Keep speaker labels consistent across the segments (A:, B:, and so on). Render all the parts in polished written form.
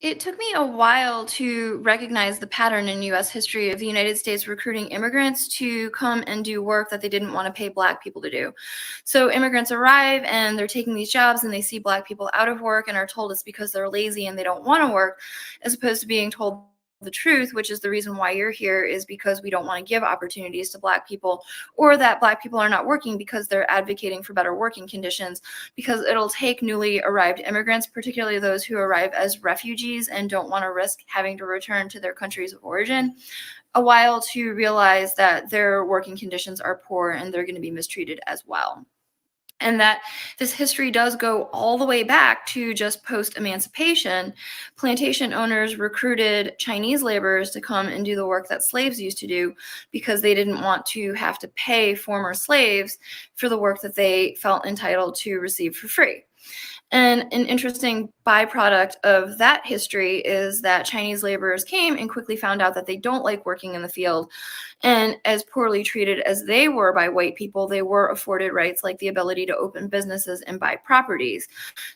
A: It took me a while to recognize the pattern in US history of the United States recruiting immigrants to come and do work that they didn't want to pay Black people to do. So immigrants arrive and they're taking these jobs and they see Black people out of work and are told it's because they're lazy and they don't want to work, as opposed to being told the truth, which is the reason why you're here is because we don't want to give opportunities to Black people, or that Black people are not working because they're advocating for better working conditions, because it'll take newly arrived immigrants, particularly those who arrive as refugees and don't want to risk having to return to their countries of origin, a while to realize that their working conditions are poor and they're going to be mistreated as well. And that this history does go all the way back to just post-emancipation. Plantation owners recruited Chinese laborers to come and do the work that slaves used to do because they didn't want to have to pay former slaves for the work that they felt entitled to receive for free. And an interesting byproduct of that history is that Chinese laborers came and quickly found out that they don't like working in the field. And as poorly treated as they were by white people, they were afforded rights like the ability to open businesses and buy properties.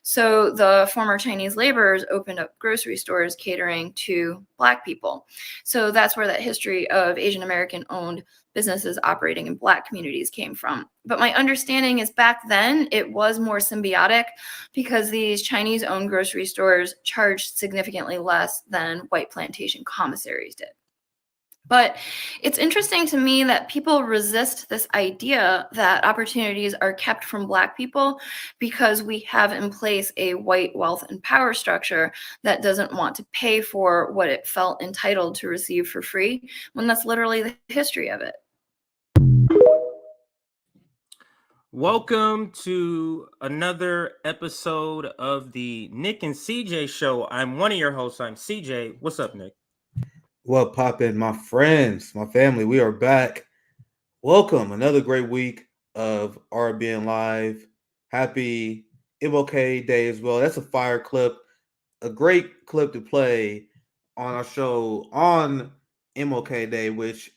A: So the former Chinese laborers opened up grocery stores catering to Black people. So that's where that history of Asian American owned businesses operating in Black communities came from. But my understanding is back then it was more symbiotic because these Chinese owned grocery stores charged significantly less than white plantation commissaries did. But it's interesting to me that people resist this idea that opportunities are kept from Black people because we have in place a white wealth and power structure that doesn't want to pay for what it felt entitled to receive for free, when that's literally the history of it.
B: Welcome to another episode of the Nick and CJ show. I'm one of your hosts. I'm CJ. What's up, Nick?
C: What poppin', my friends, my family? We are back. Welcome. Another great week of RBN Live. Happy MLK Day as well. That's a fire clip, a great clip to play on our show on MLK Day, which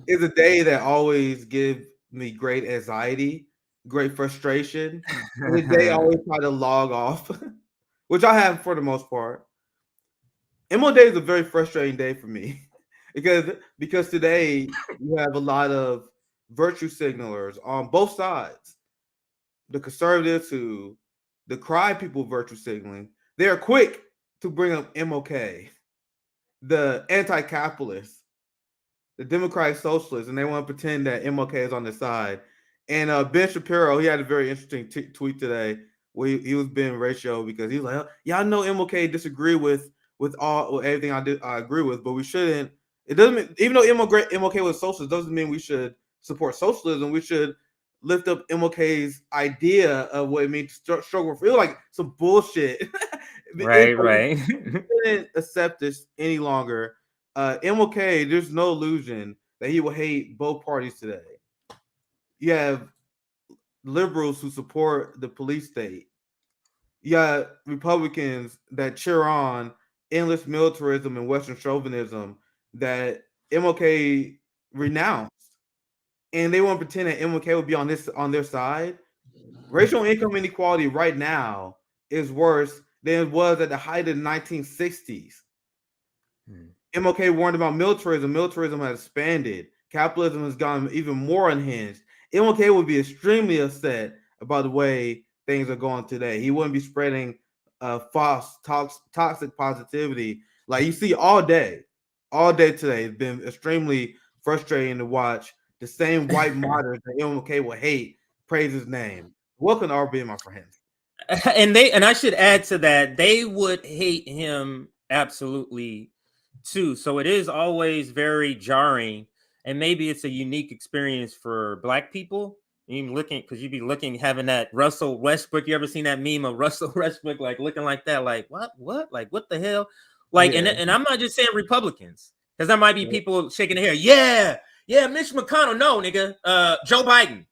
C: is a day that always gives me great anxiety, great frustration. And the day I always try to log off, which I have for the most part. MLK Day is a very frustrating day for me because today you have a lot of virtue signalers on both sides. The conservatives who decry people virtue signaling, they are quick to bring up MLK. The anti-capitalists, the democratic socialists, and they want to pretend that MLK is on their side. And Ben Shapiro, he had a very interesting tweet today where he was being ratio because he's like, yeah, I know MLK disagree with everything I agree with, but we shouldn't. It doesn't mean, even though MLK was socialist, doesn't mean we should support socialism. We should lift up MLK's idea of what it means to struggle for. It was like some bullshit.
B: Right.
C: We couldn't accept this any longer. MLK, there's no illusion that he will hate both parties today. You have liberals who support the police state. You got Republicans that cheer on endless militarism and Western chauvinism that MLK renounced. And they want to pretend that MLK would be on their side. Racial income inequality right now is worse than it was at the height of the 1960s. MLK warned about militarism. Militarism has expanded. Capitalism has gone even more unhinged. MLK would be extremely upset about the way things are going today. He wouldn't be spreading false, toxic positivity like you see all day today. It's been extremely frustrating to watch the same white martyrs that MLK will hate praise his name. Welcome to RB, my friends.
B: And I should add to that, they would hate him absolutely too. So it is always very jarring, and maybe it's a unique experience for Black people. Even looking, because you'd be looking, having that Russell Westbrook. You ever seen that meme of Russell Westbrook like looking like that? Like what? Like what the hell? Like,
C: Yeah.
B: and I'm not just saying Republicans, because there might be people shaking their hair. Yeah, Mitch McConnell. No, nigga. Joe Biden.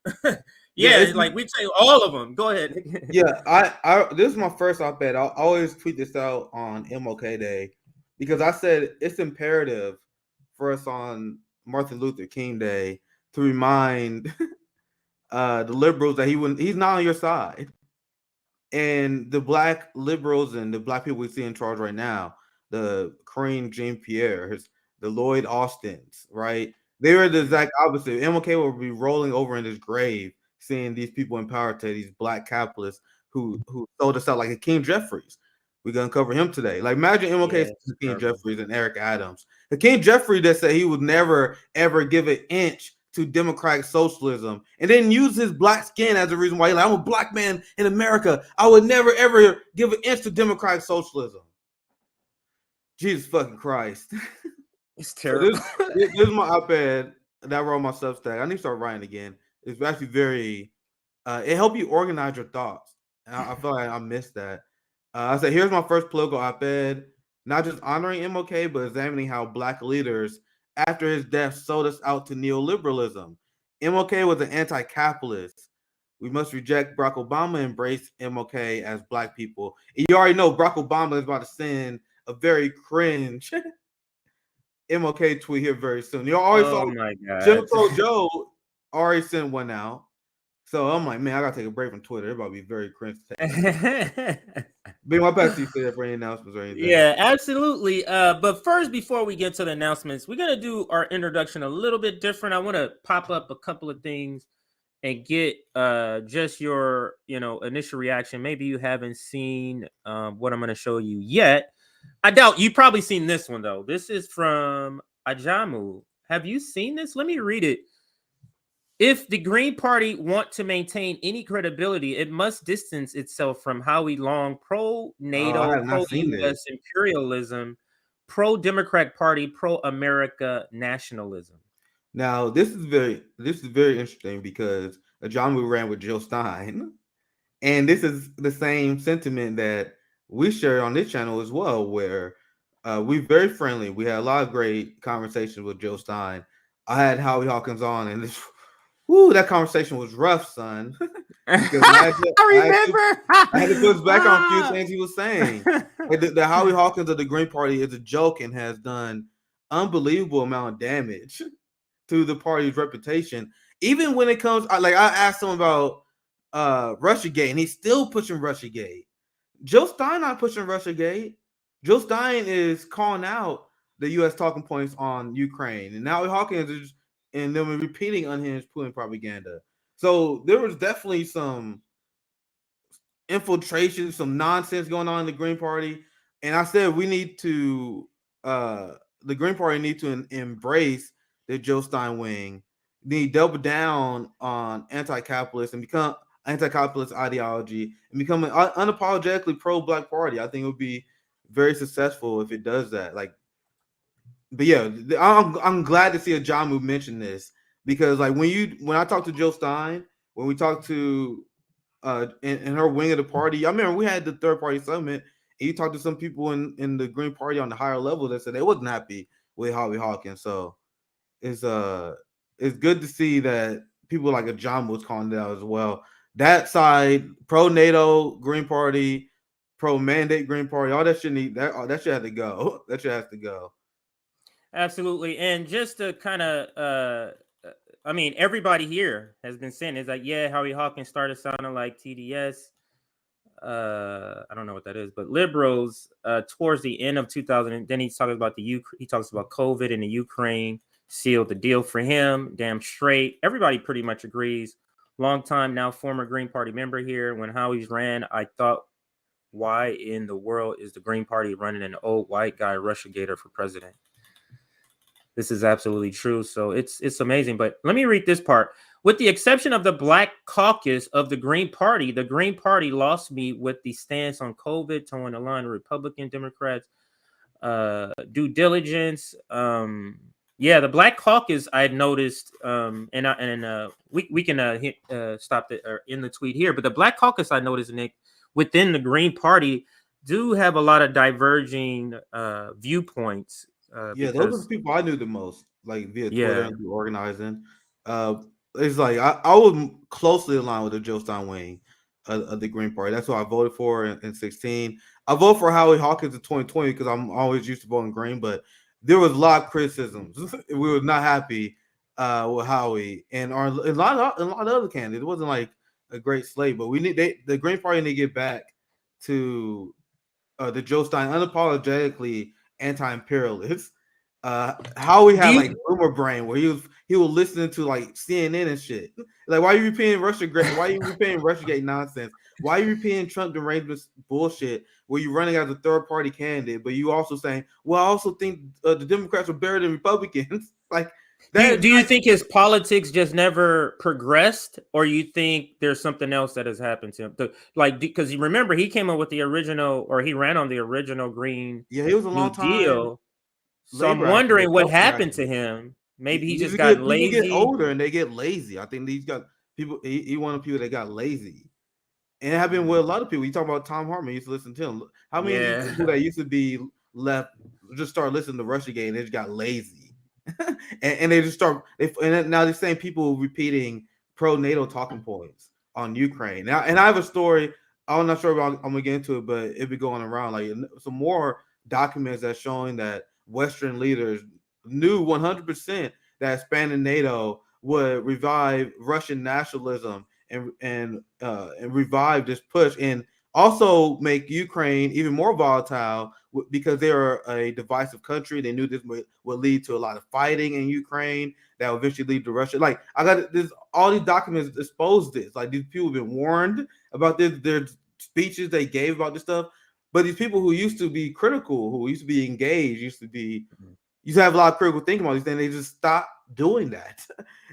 B: Yeah, like we say all of them. Go ahead.
C: Yeah, I this is my first op-ed. I always tweet this out on MLK Day because I said it's imperative for us on Martin Luther King Day to remind the liberals that he's not on your side. And the black liberals and the black people we see in charge right now, the Kareem Jean-Pierre, the Lloyd Austins, right? They were the exact opposite. MLK will be rolling over in his grave, seeing these people in power today, these black capitalists who sold us out, like Hakeem Jeffries. We're gonna cover him today. Like, imagine MLK,
B: Yeah,
C: Hakeem
B: terrible.
C: Jeffries, and Eric Adams. Hakeem Jeffries that said he would never ever give an inch to democratic socialism, and then use his black skin as a reason why he's like, I'm a black man in America. I would never ever give an inch to democratic socialism. Jesus fucking Christ.
B: It's
C: So
B: terrible.
C: this is my op-ed that I wrote my Substack. I need to start writing again. It's actually very it helped you organize your thoughts. And I feel like I missed that. I said, here's my first political op-ed, not just honoring MLK, but examining how black leaders after his death sold us out to neoliberalism. MLK was an anti-capitalist. We must reject Barack Obama, embrace MLK as black people. And you already know Barack Obama is about to send a very cringe MLK tweet here very soon. You always saw
B: my
C: Jim
B: God.
C: Crow Joe already sent one out. So I'm like, man, I gotta take a break from Twitter. It's about to be very cringe. Big my back to you for any announcements or anything.
B: Yeah, absolutely. But first, before we get to the announcements, we're gonna do our introduction a little bit different. I want to pop up a couple of things and get just your initial reaction. Maybe you haven't seen what I'm gonna show you yet. I doubt you've probably seen this one though. This is from Ajamu. Have you seen this? Let me read it. If the Green Party want to maintain any credibility, it must distance itself from Howie Long pro-NATO,
C: I have not seen
B: pro-U.S.
C: this.
B: imperialism, pro-Democrat Party, pro-America nationalism.
C: Now this is very interesting because John ran with Jill Stein, and this is the same sentiment that we share on this channel as well, where we're very friendly. We had a lot of great conversations with Jill Stein. I had Howie Hawkins on, and this, that conversation was rough, son. Because I
B: remember.
C: I had to push back on a few things he was saying. Like the Howie Hawkins of the Green Party is a joke and has done unbelievable amount of damage to the party's reputation. Even when it comes, I asked him about Russiagate, and he's still pushing Russiagate. Joe Stein not pushing Russiagate. Joe Stein is calling out the U.S. talking points on Ukraine, and now Hawkins is and then repeating unhinged Putin propaganda. So there was definitely some infiltration, some nonsense going on in the Green Party, and I said we need to the Green Party need to embrace the Joe Stein wing. They double down on anti-capitalist and become anti-capitalist ideology and become an unapologetically pro-black party. I think it would be very successful if it does that. But yeah, I'm glad to see a John Moo mention this because when I talk to Jill Stein, when we talk to in her wing of the party, I remember we had the third party summit, and you talked to some people in the Green Party on the higher level that said they wasn't happy with Howie Hawkins. So it's good to see that people like a John was calling it out as well. That side, pro NATO Green Party, pro mandate Green Party, all that shit that should have to go. That shit has to go.
B: Absolutely. And just to kind of I mean, everybody here has been saying it's like, yeah, Howie Hawkins started sounding like TDS. I don't know what that is, but liberals towards the end of 2000, then he's talking about he talks about COVID and the Ukraine sealed the deal for him. Damn straight. Everybody pretty much agrees. Long time now, former Green Party member here. When Howie's ran, I thought, why in the world is the Green Party running an old white guy Russiagator for president? This is absolutely true. So it's amazing. But let me read this part. With the exception of the Black Caucus of the Green Party lost me with the stance on COVID, towing the line of Republican, Democrats, due diligence. Yeah, the Black Caucus I had noticed, we can stop it or in the tweet here. But the Black Caucus I noticed, Nick, within the Green Party, do have a lot of diverging viewpoints.
C: Yeah, those are the people I knew the most, like via Twitter and through organizing. It's like I was closely aligned with the Joe Stein wing of the Green Party. That's what I voted for in 2016. I voted for Howie Hawkins in 2020 because I'm always used to voting Green, but there was a lot of criticisms. We were not happy with Howie and a lot of other candidates. It wasn't like a great slate. But the Green Party need to get back to the Joe Stein unapologetically anti-imperialist. How we
B: Do
C: had like
B: you
C: boomer brain where he was listening to like CNN and shit. Like, why are you repeating Russiagate? Why are you repeating Russiagate nonsense? Why are you repeating Trump derangement bullshit? Where you running as a third party candidate, but you also saying, well, I also think the Democrats are better than Republicans. Like that.
B: do you think his politics just never progressed, or you think there's something else that has happened to him? Because you remember he came up with the original, or he ran on the original Green
C: Yeah, he was a
B: New
C: long time
B: Deal. So I'm
C: labor activist,
B: wondering what
C: healthcare
B: happened to
C: activist.
B: him. Maybe he just
C: You
B: gotten
C: get people get
B: lazy.
C: older and they get lazy. I think he's got people. He one of the people that got lazy, and it happened with a lot of people. You talk about Tom Hartman. Used to listen to him. How many of these people
B: Yeah.
C: that used to be left just start listening to Russiagate and they just got lazy, and they just start. Now these same people repeating pro NATO talking points on Ukraine. Now, and I have a story. I'm not sure about. I'm gonna get into it, but it be going around like some more documents that's showing that Western leaders knew 100% that expanding NATO would revive Russian nationalism and revive this push and also make Ukraine even more volatile because they are a divisive country. They knew this would lead to a lot of fighting in Ukraine that would eventually lead to Russia. Like I got this, all these documents expose this. Like these people have been warned about this. Their speeches they gave about this stuff. But these people who used to be critical, who used to be engaged, used to have a lot of critical thinking about these things. They just stop doing that.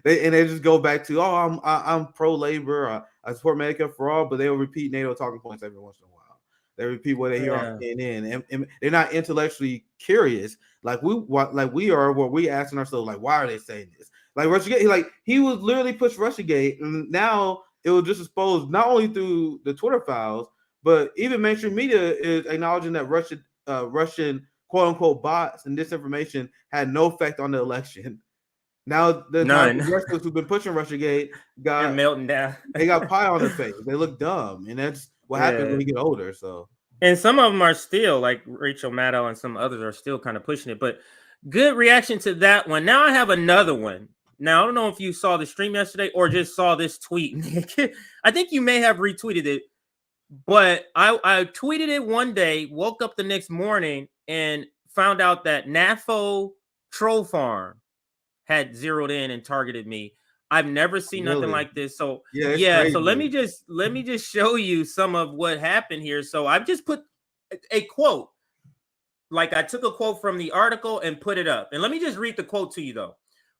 C: They just go back to, oh, I'm pro labor, I support Medicare for all, but they'll repeat NATO talking points every once in a while. They repeat what they hear on CNN, and they're not intellectually curious like we are. Where we asking ourselves like, why are they saying this? Like Russiagate, like he was literally pushed Russiagate, and now it was just exposed not only through the Twitter files, but even mainstream media is acknowledging that Russian quote unquote bots and disinformation had no effect on the election. Now the entire
B: None.
C: progressives who've been pushing Russiagate
B: They're
C: got
B: melting down.
C: pie on their face. They look dumb, and that's what happens when you get older. So
B: And some of them are still like Rachel Maddow, and some others are still kind of pushing it. But good reaction to that one. Now I have another one. Now I don't know if you saw the stream yesterday or just saw this tweet, Nick. I think you may have retweeted it, but I tweeted it one day, woke up the next morning, and found out that NAFO Troll Farm had zeroed in and targeted me. I've never seen nothing like this. So
C: it's
B: yeah, so
C: crazy.
B: let me just show you some of what happened here. So I've just put a quote. Like I took a quote from the article and put it up. And let me just read the quote to you though.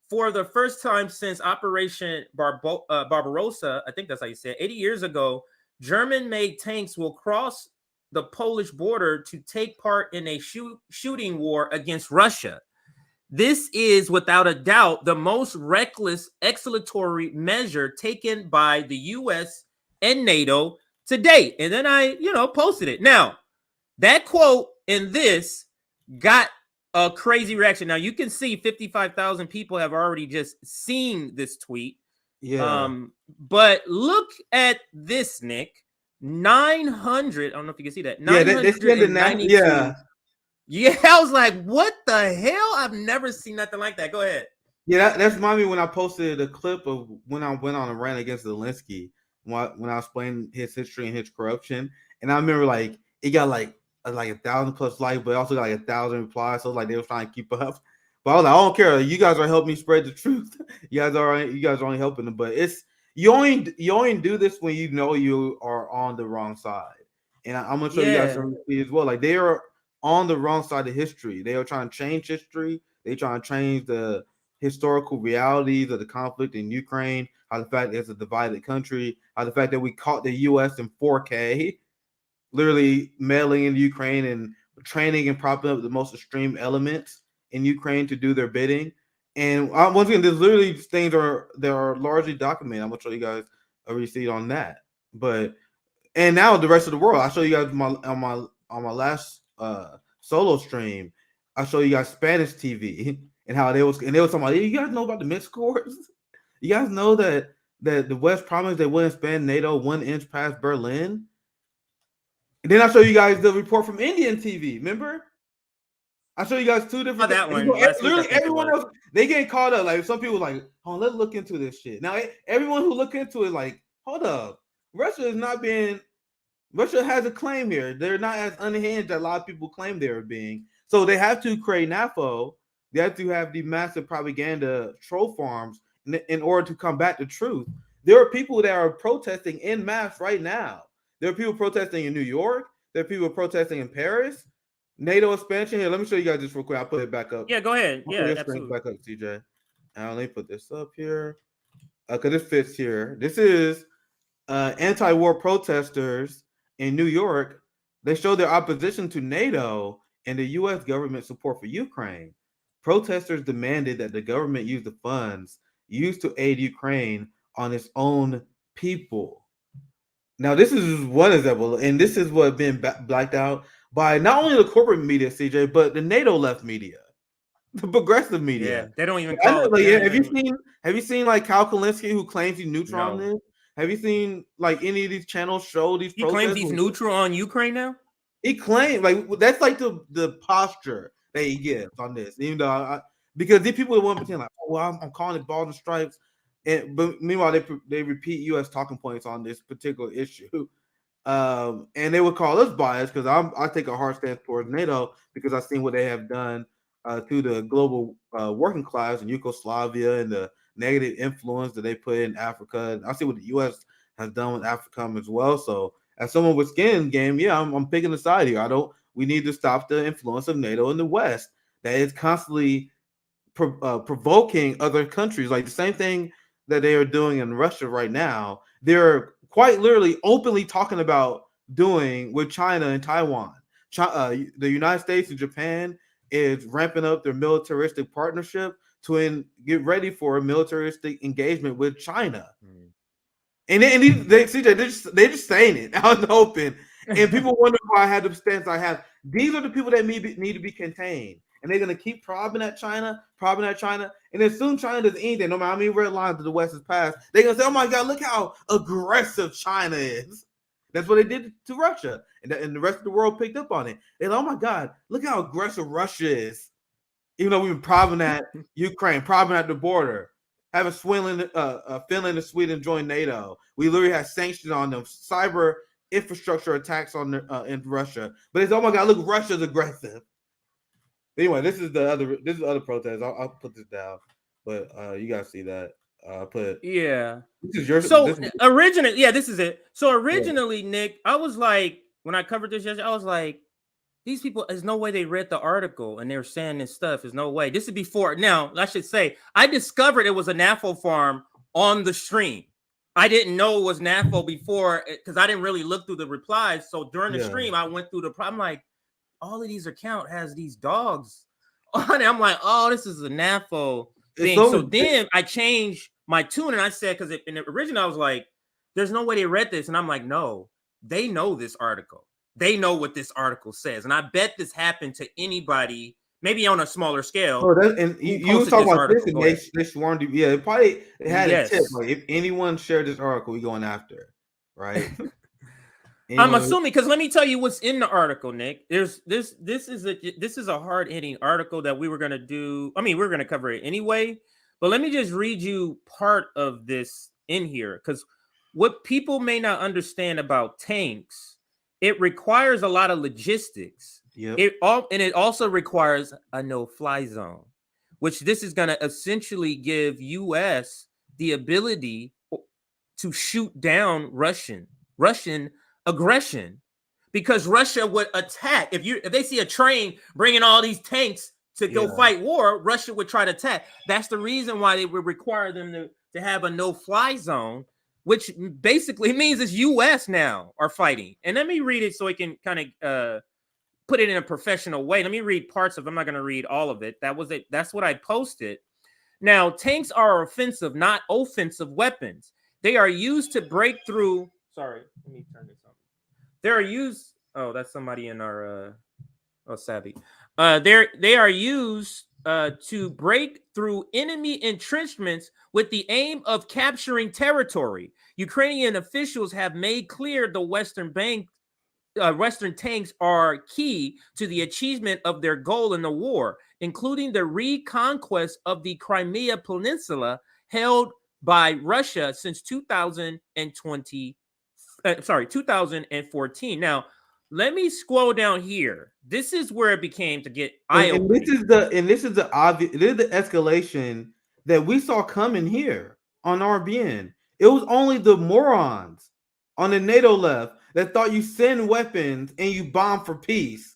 B: For the first time since Operation Barbarossa, I think that's how you say it, 80 years ago, German-made tanks will cross the Polish border to take part in a shooting war against Russia. This is without a doubt the most reckless exculpatory measure taken by the US and NATO to date. And then I, posted it. Now, that quote in this got a crazy reaction. Now, you can see 55,000 people have already just seen this tweet.
C: Yeah.
B: But look at this, Nick. 900, I don't know if you can see that.
C: Yeah, they spend the
B: 992.
C: yeah.
B: Yeah, I was like, what the hell? I've never seen nothing like that. Go ahead.
C: Yeah, that's reminded me when I posted a clip of when I went on a rant against Zelensky when I explained his history and his corruption. And I remember like it got like 1,000+ likes, but also got like 1,000 replies. So like they were trying to keep up. But I was like, I don't care. You guys are helping me spread the truth. you guys are only helping them. But it's you only do this when you know you are on the wrong side. And I'm gonna show you guys some as well. Like they are on the wrong side of history. They are trying to change history. They trying to change the historical realities of the conflict in Ukraine, how the fact it's a divided country, how the fact that we caught the U.S. in 4K, literally meddling in Ukraine and training and propping up the most extreme elements in Ukraine to do their bidding. And once again, there's literally things that are largely documented. I'm gonna show you guys a receipt on that. But and now the rest of the world, I'll show you guys on my last solo stream. I'll show you guys Spanish TV and how they was talking about. You guys know about the mixed scores? You guys know that the West promised they wouldn't expand NATO 1 inch past Berlin. And then I'll show you guys the report from Indian TV. Remember? I'll show you guys two different.
B: That one last week,
C: literally, everyone else they get caught up. Like some people like, oh, let's look into this shit. Now everyone who look into it, like, hold up. Russia is not being. Russia has a claim here. They're not as unhinged as a lot of people claim they are being. So they have to create NAFO. They have to have the massive propaganda troll farms in order to combat the truth. There are people that are protesting in mass right now. There are people protesting in New York. There are people protesting in Paris. NATO expansion. Here, let me show you guys this real quick. I'll put it back up.
B: Yeah, go ahead.
C: I'll
B: Yeah,
C: put your screen
B: absolutely.
C: back up, CJ. Now let me put this up here. Because this fits here. This is anti-war protesters in New York. They showed their opposition to NATO and the U.S. government support for Ukraine. Protesters demanded that the government use the funds used to aid Ukraine on its own people. Now, this is one example, and this is what been blacked out by not only the corporate media, CJ, but the NATO left media, the progressive media.
B: Yeah, they don't even
C: I
B: call
C: know,
B: it.
C: like,
B: Yeah,
C: have you seen like Kyle Kalinske, who claims he's neutral on
B: no.
C: this? Have you seen like any of these channels show these
B: He claims
C: protests?
B: he's neutral on Ukraine now.
C: He claimed like that's like the posture that he gives on this, even though because these people want to pretend like, oh, well, I'm calling it balls and stripes, but meanwhile they repeat U.S. talking points on this particular issue. And they would call us biased because I take a hard stance towards NATO because I've seen what they have done to the global working class in Yugoslavia and the negative influence that they put in Africa. And I see what the U.S. has done with Africa as well. So as someone with skin in the game, yeah, I'm picking a side here. We need to stop the influence of NATO in the West that is constantly provoking other countries, like the same thing that they are doing in Russia right now. They're quite literally openly talking about doing with China and Taiwan. The United States and Japan is ramping up their militaristic partnership to get ready for a militaristic engagement with China. And they CJ, they're just saying it out in the open. And people wonder why I had the stance I have. These are the people that need to be contained. And they're going to keep probing at China. And as soon as China does anything, no matter how many red lines that the West has passed, they're going to say, oh my God, look how aggressive China is. That's what they did to Russia. And the rest of the world picked up on it. And oh my God, look how aggressive Russia is. Even though we've been probing at Ukraine, probing at the border, having Finland and Sweden join NATO. We literally had sanctions on them, cyber infrastructure attacks on in Russia. But it's, oh my God, look, Russia's aggressive. Anyway, this is the other protest. I'll put this down, but you guys see that.
B: Yeah.
C: This is your.
B: So originally, yeah, this is it. So originally, yeah. Nick, I was like, when I covered this yesterday, I was like, these people, there's no way they read the article and they're saying this stuff. There's no way. This is before. Now, I should say, I discovered it was a NAFO farm on the stream. I didn't know it was NAFO before because I didn't really look through the replies. So during the stream, I went through the problem. Like, all of these account has these dogs on it. I'm like, oh, this is a NAFO thing. So then I changed my tune and I said, because in the original, I was like, there's no way they read this. And I'm like, no, they know this article. They know what this article says. And I bet this happened to anybody, maybe on a smaller scale.
C: Oh, and you was talking about this, and they sworn to, yeah, it had a tip. Like, if anyone shared this article, we going after, right?
B: I'm assuming, because let me tell you what's in the article, Nick. This is a hard-hitting article that we were going to do. I mean, we're going to cover it anyway, but let me just read you part of this in here, because what people may not understand about tanks, it requires a lot of logistics.
C: Yep.
B: It also requires a no-fly zone, which this is going to essentially give U.S. the ability to shoot down Russian aggression, because Russia would attack. If they see a train bringing all these tanks to go fight war, Russia would try to attack. That's the reason why they would require them to have a no-fly zone, which basically means it's U.S. now are fighting. And let me read it so I can kind of put it in a professional way. Let me read parts of it. I'm not going to read all of it. That's what I posted. Now, tanks are offensive, not offensive weapons. They are used to break through. Sorry, let me turn this on. They are used. Oh, that's somebody in our savvy. They are used to break through enemy entrenchments with the aim of capturing territory. Ukrainian officials have made clear the Western tanks are key to the achievement of their goal in the war, including the reconquest of the Crimea Peninsula held by Russia since 2023. 2014. Now, let me scroll down here. This is where it became to get
C: And
B: eye-opening.
C: this is the obvious. This is the escalation that we saw coming here on RBN. It was only the morons on the NATO left that thought you send weapons and you bomb for peace.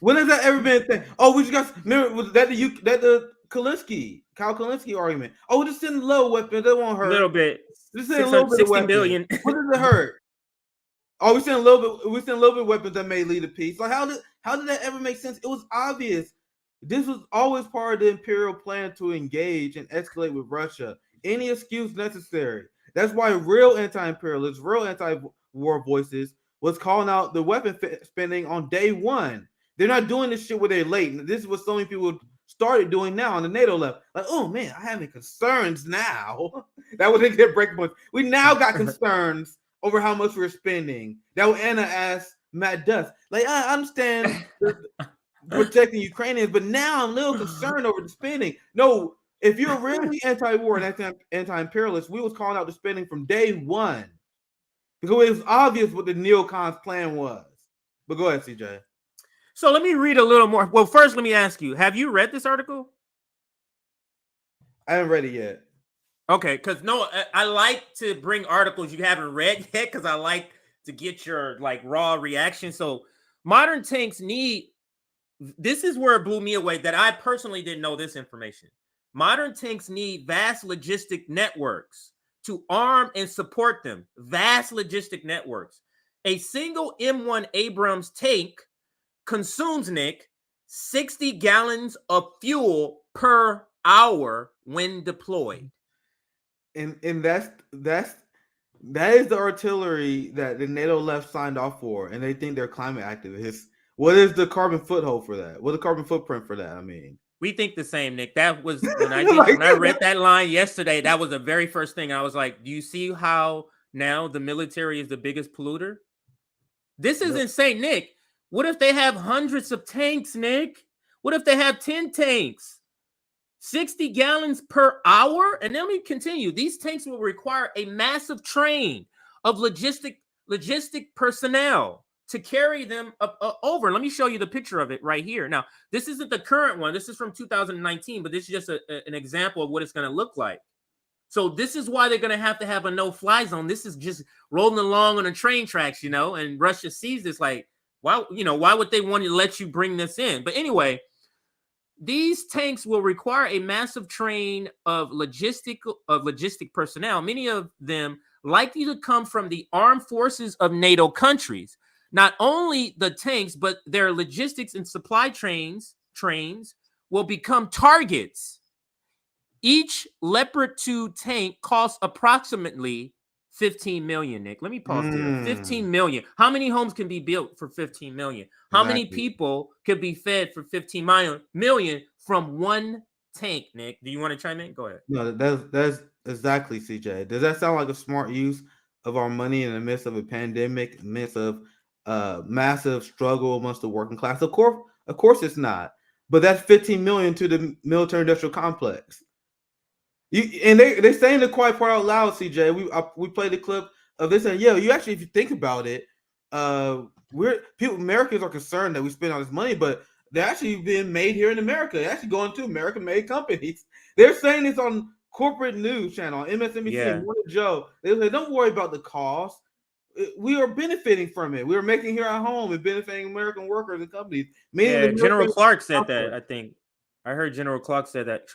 C: When has that ever been a thing? Oh, we just got remember was that the Kyle Kalinske argument? Oh, just send little weapons, that won't
B: A
C: hurt.
B: little bit.
C: Just send a little bit of
B: 60
C: weapons.
B: million.
C: What does it hurt? Oh, we sent a little bit. We sent a little bit of weapons that may lead to peace. Like how did that ever make sense? It was obvious. This was always part of the imperial plan to engage and escalate with Russia. Any excuse necessary. That's why real anti-imperialists, real anti-war voices was calling out the weapon spending on day one. They're not doing this shit where they're late. This is what so many people started doing now on the NATO level. Like, oh man, I having concerns now. That was their breaking point. We now got concerns over how much we're spending. That was Anna asked Matt Dust. Like, I understand protecting Ukrainians, but now I'm a little concerned over the spending. No, if you're really anti-war and anti-imperialist, we was calling out the spending from day one. Because it was obvious what the neocons' plan was. But go ahead, CJ.
B: So let me read a little more. Well, first, let me ask you, have you read this article?
C: I haven't read it yet.
B: Okay, because no, I like to bring articles you haven't read yet because I like to get your like raw reaction. So modern tanks need, this is where it blew me away that I personally didn't know this information. Modern tanks need vast logistic networks to arm and support them. Vast logistic networks. A single M1 Abrams tank consumes, Nick, 60 gallons of fuel per hour when deployed.
C: And that is the artillery that the NATO left signed off for, and they think they're climate activists. What is the carbon foothold for that? What the carbon footprint for that? I mean,
B: we think the same, Nick. That was when I read that line yesterday. That was the very first thing I was like, do you see how now the military is the biggest polluter? This is insane, Nick. What if they have hundreds of tanks, Nick? What if they have 10 tanks? 60 gallons per hour? And then let me continue. These tanks will require a massive train of logistic personnel to carry them over. Let me show you the picture of it right here. Now, this isn't the current one. This is from 2019, but this is just an example of what it's going to look like. So this is why they're going to have a no-fly zone. This is just rolling along on the train tracks, and Russia sees this like, why would they want to let you bring this in? But anyway, these tanks will require a massive train of logistic personnel, many of them likely to come from the armed forces of NATO countries. Not only the tanks, but their logistics and supply trains will become targets. Each Leopard 2 tank costs approximately 15 million, Nick. Let me pause there. 15 million. How many homes can be built for 15 million? How many people could be fed for 15 million from one tank, Nick? Do you want to chime in? Go ahead.
C: No, that's exactly, CJ. Does that sound like a smart use of our money in the midst of a pandemic, in the midst of massive struggle amongst the working class? Of course it's not. But that's 15 million to the military industrial complex. They saying the quiet part out loud, CJ. We played the clip of this, and you actually, if you think about it, Americans are concerned that we spend all this money, but they're actually being made here in America. They're actually going to American-made companies. They're saying this on corporate news channel, MSNBC, and Morning Joe. They say, don't worry about the cost. We are benefiting from it. We are making here at home and benefiting American workers and companies.
B: General Clark said that, I think. I heard General Clark say that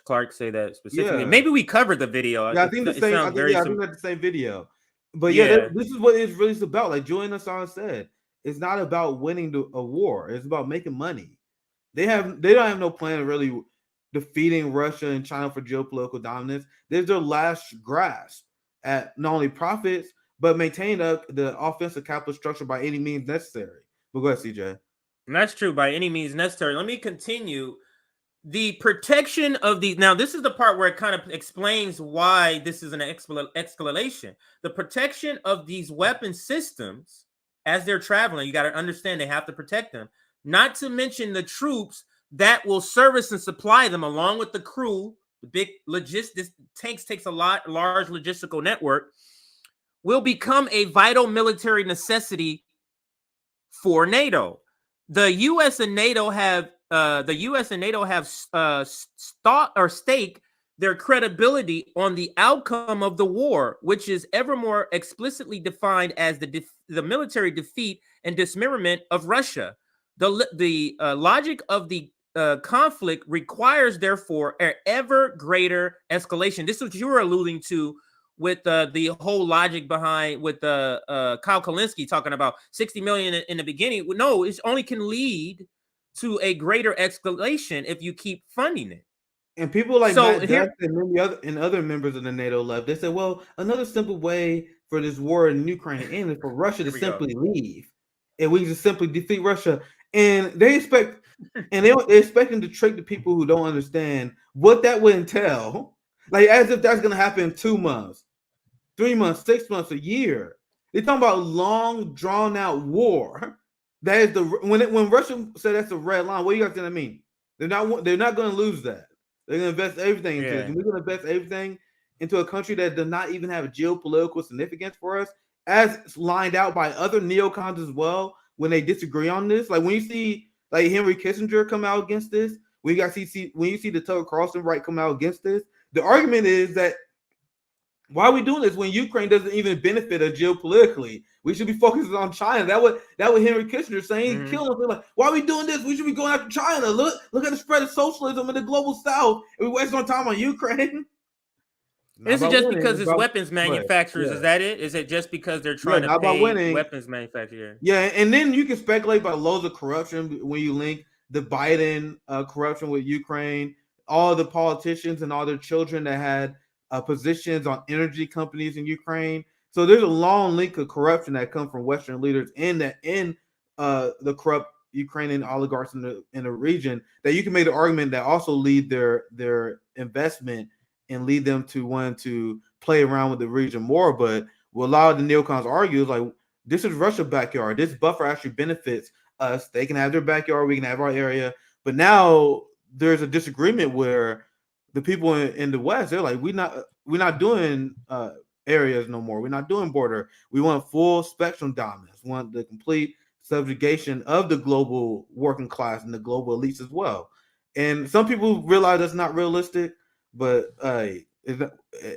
B: specifically. Yeah. Maybe we covered the video.
C: Yeah, I think the same. I think that's the same video. But this is what it's really about. Like Julian Assange said, it's not about winning a war. It's about making money. They don't have no plan of really defeating Russia and China for geopolitical dominance. There's their last grasp at not only profits but maintain the offensive capital structure by any means necessary. But go ahead, CJ.
B: And that's true, by any means necessary. Let me continue. The protection of the, now this is the part where it kind of explains why this is an escalation. The protection of these weapon systems as they're traveling, you got to understand they have to protect them. Not to mention the troops that will service and supply them along with the crew. The big logistics tanks takes a large logistical network. will become a vital military necessity for NATO. The U.S. and NATO have thought or stake their credibility on the outcome of the war, which is ever more explicitly defined as the military defeat and dismemberment of Russia. The logic of the conflict requires, therefore, an ever greater escalation. This is what you were alluding to with the whole logic behind with Kyle Kalinske talking about 60 million in the beginning. No, it only can lead to a greater escalation if you keep funding it.
C: And people like
B: So
C: Matt
B: here,
C: Duff and other members of the NATO left, they said, well, another simple way for this war in Ukraine to end is for Russia to
B: Here we go.
C: simply leave. And we just simply defeat Russia. And they expect, and they're expecting to trick the people who don't understand what that would entail. Like as if that's going to happen in 2 months, 3 months, 6 months, a year. They're talking about long, drawn out war. That is when Russia said that's a red line. What do you guys think that mean? They're not going to lose that. They're going to invest everything into it. And we're going to invest everything into a country that does not even have geopolitical significance for us, as lined out by other neocons as well when they disagree on this. Like when you see like Henry Kissinger come out against this, when you see the Tucker Carlson right come out against this, the argument is that why are we doing this when Ukraine doesn't even benefit us geopolitically? We should be focusing on China. That what Henry Kissinger saying. Killing us. They're like, why are we doing this? We should be going after China. Look at the spread of socialism in the global South. And we waste our time on Ukraine.
B: Is it just because it's weapons manufacturers?
C: Yeah.
B: Is that it? Is it just because they're trying to pay weapons manufacturers?
C: Yeah, and then you can speculate about loads of corruption when you link the Biden corruption with Ukraine, all the politicians and all their children that had positions on energy companies in Ukraine. So there's a long link of corruption that comes from Western leaders in the corrupt Ukrainian oligarchs in the region, that you can make the argument that also lead their investment and lead them to want to play around with the region more. But what a lot of the neocons argue is like, this is Russia's backyard. This buffer actually benefits us. They can have their backyard. We can have our area. But now there's a disagreement where the people in the West, they're like, we're not doing areas no more. We're not doing border. We want full spectrum dominance. We want the complete subjugation of the global working class and the global elites as well. And some people realize that's not realistic, but at the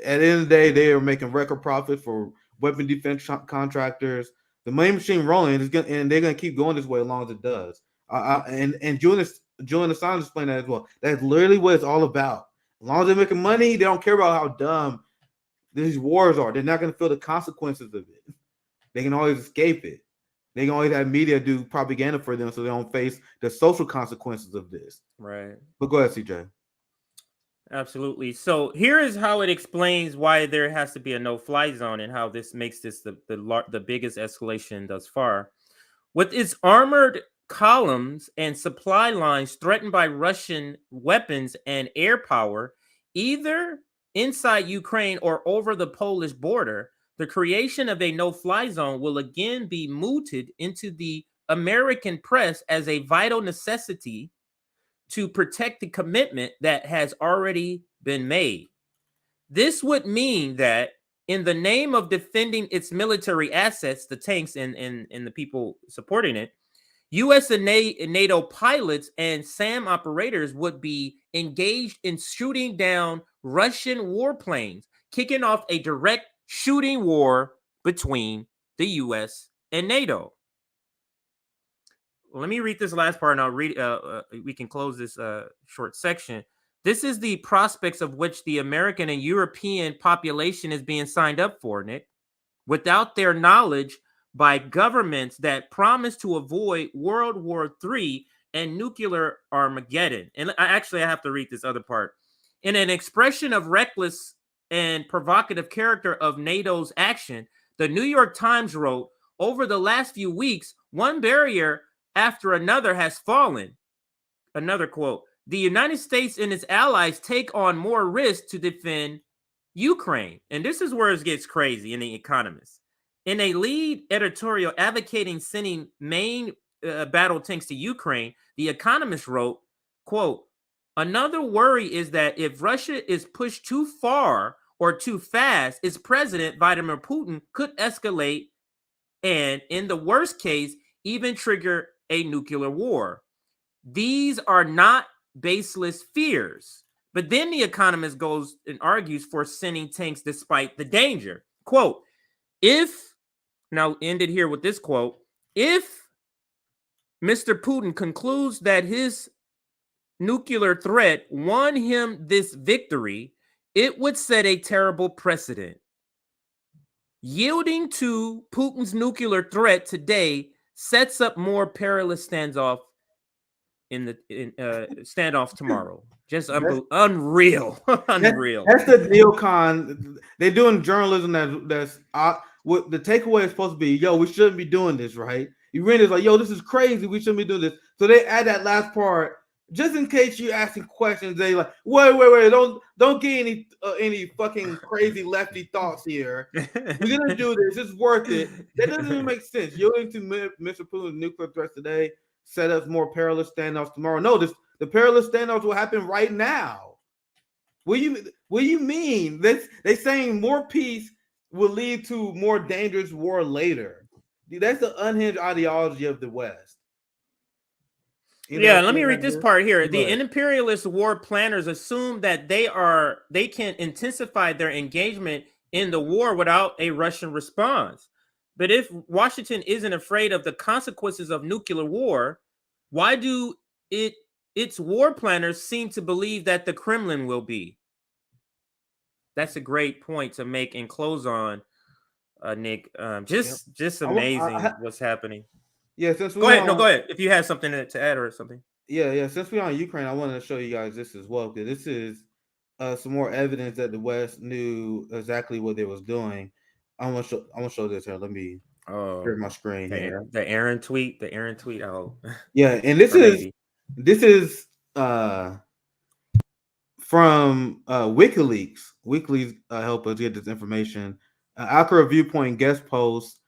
C: end of the day, they are making record profits for weapon defense contractors. The money machine rolling and they're gonna keep going this way as long as it does. And Julian Assange explained that as well. That's literally what it's all about. As long as they're making money, they don't care about how dumb these wars are. They're not going to feel the consequences of it. They can always escape it. They can always have media do propaganda for them so they don't face the social consequences of this.
B: Right.
C: But go ahead, CJ.
B: Absolutely. So here is how it explains why there has to be a no-fly zone and how this makes this the biggest escalation thus far. With its armored columns and supply lines threatened by Russian weapons and air power, either inside Ukraine or over the Polish border, the creation of a no-fly zone will again be mooted into the American press as a vital necessity to protect the commitment that has already been made. This would mean that in the name of defending its military assets, the tanks and the people supporting it, U.S. and NATO pilots and SAM operators would be engaged in shooting down Russian warplanes, kicking off a direct shooting war between the U.S. and NATO. Let me read this last part and I'll read. We can close this short section. This is the prospects of which the American and European population is being signed up for, Nick, without their knowledge by governments that promise to avoid World War III and nuclear Armageddon. And I have to read this other part. In an expression of reckless and provocative character of NATO's action, the New York Times wrote, over the last few weeks, one barrier after another has fallen. Another quote, the United States and its allies take on more risk to defend Ukraine. And this is where it gets crazy in The Economist. In a lead editorial advocating sending main battle tanks to Ukraine, The Economist wrote, quote, another worry is that if Russia is pushed too far or too fast, its president, Vladimir Putin, could escalate and, in the worst case, even trigger a nuclear war. These are not baseless fears. But then the economist goes and argues for sending tanks despite the danger. Quote, now ended here with this quote, if Mr. Putin concludes that his nuclear threat won him this victory, it would set a terrible precedent. Yielding to Putin's nuclear threat today sets up more perilous standoffs tomorrow. Just unreal. Unreal.
C: That's the neocon. They're doing journalism that's what the takeaway is supposed to be. Yo, we shouldn't be doing this, right? You read it's like, yo, this is crazy. We shouldn't be doing this. So they add that last part just in case you're asking questions. They like, wait, don't get any fucking crazy lefty thoughts here. We're gonna do this. It's worth it. That doesn't even make sense. Yielding to Mr. Putin's nuclear threats today set up more perilous standoffs tomorrow. No, the perilous standoffs will happen right now. What do you mean? They saying more peace will lead to more dangerous war later. Dude, that's the unhinged ideology of the West.
B: Let me read this part here. The imperialist war planners assume that they can intensify their engagement in the war without a Russian response. But if Washington isn't afraid of the consequences of nuclear war, why do its war planners seem to believe that the Kremlin will be? That's a great point to make and close on, Nick. Just amazing what's happening.
C: Yeah, since
B: go ahead. If you have something to add or something.
C: Yeah. Since we're on Ukraine, I wanted to show you guys this as well, because this is some more evidence that the West knew exactly what they was doing. I want to show this here. Let me share my screen here.
B: The Aaron tweet. Oh,
C: yeah, and this is from WikiLeaks. WikiLeaks help us get this information. Accurate Viewpoint guest post.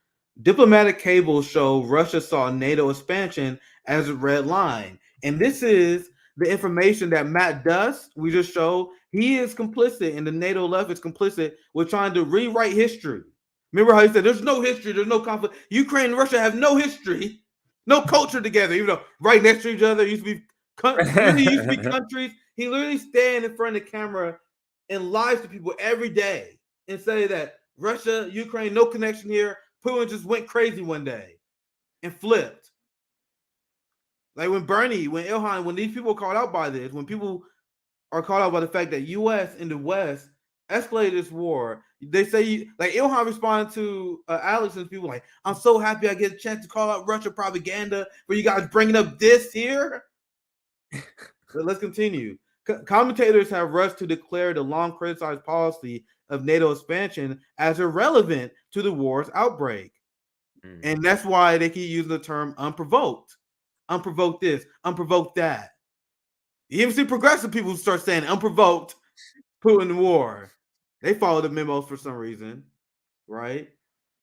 C: Diplomatic cables show Russia saw NATO expansion as a red line. And this is the information that Matt Duss, we just showed. He is complicit, and the NATO left is complicit with trying to rewrite history. Remember how he said there's no history, there's no conflict. Ukraine and Russia have no history, no culture together, even though right next to each other used to be countries. He literally stand in front of the camera and lies to people every day and say that Russia, Ukraine, no connection here. Putin just went crazy one day and flipped. Like when Ilhan, when these people are called out by this, when people are called out by the fact that U.S. and the West escalated this war, they say, like Ilhan responded to Alex and people like, I'm so happy I get a chance to call out Russia propaganda for you guys bringing up this here. So let's continue. Commentators have rushed to declare the long criticized policy of NATO expansion as irrelevant to the war's outbreak. And that's why they keep using the term unprovoked. Unprovoked this, unprovoked that. You even see progressive people start saying unprovoked Putin war. They follow the memos for some reason, right?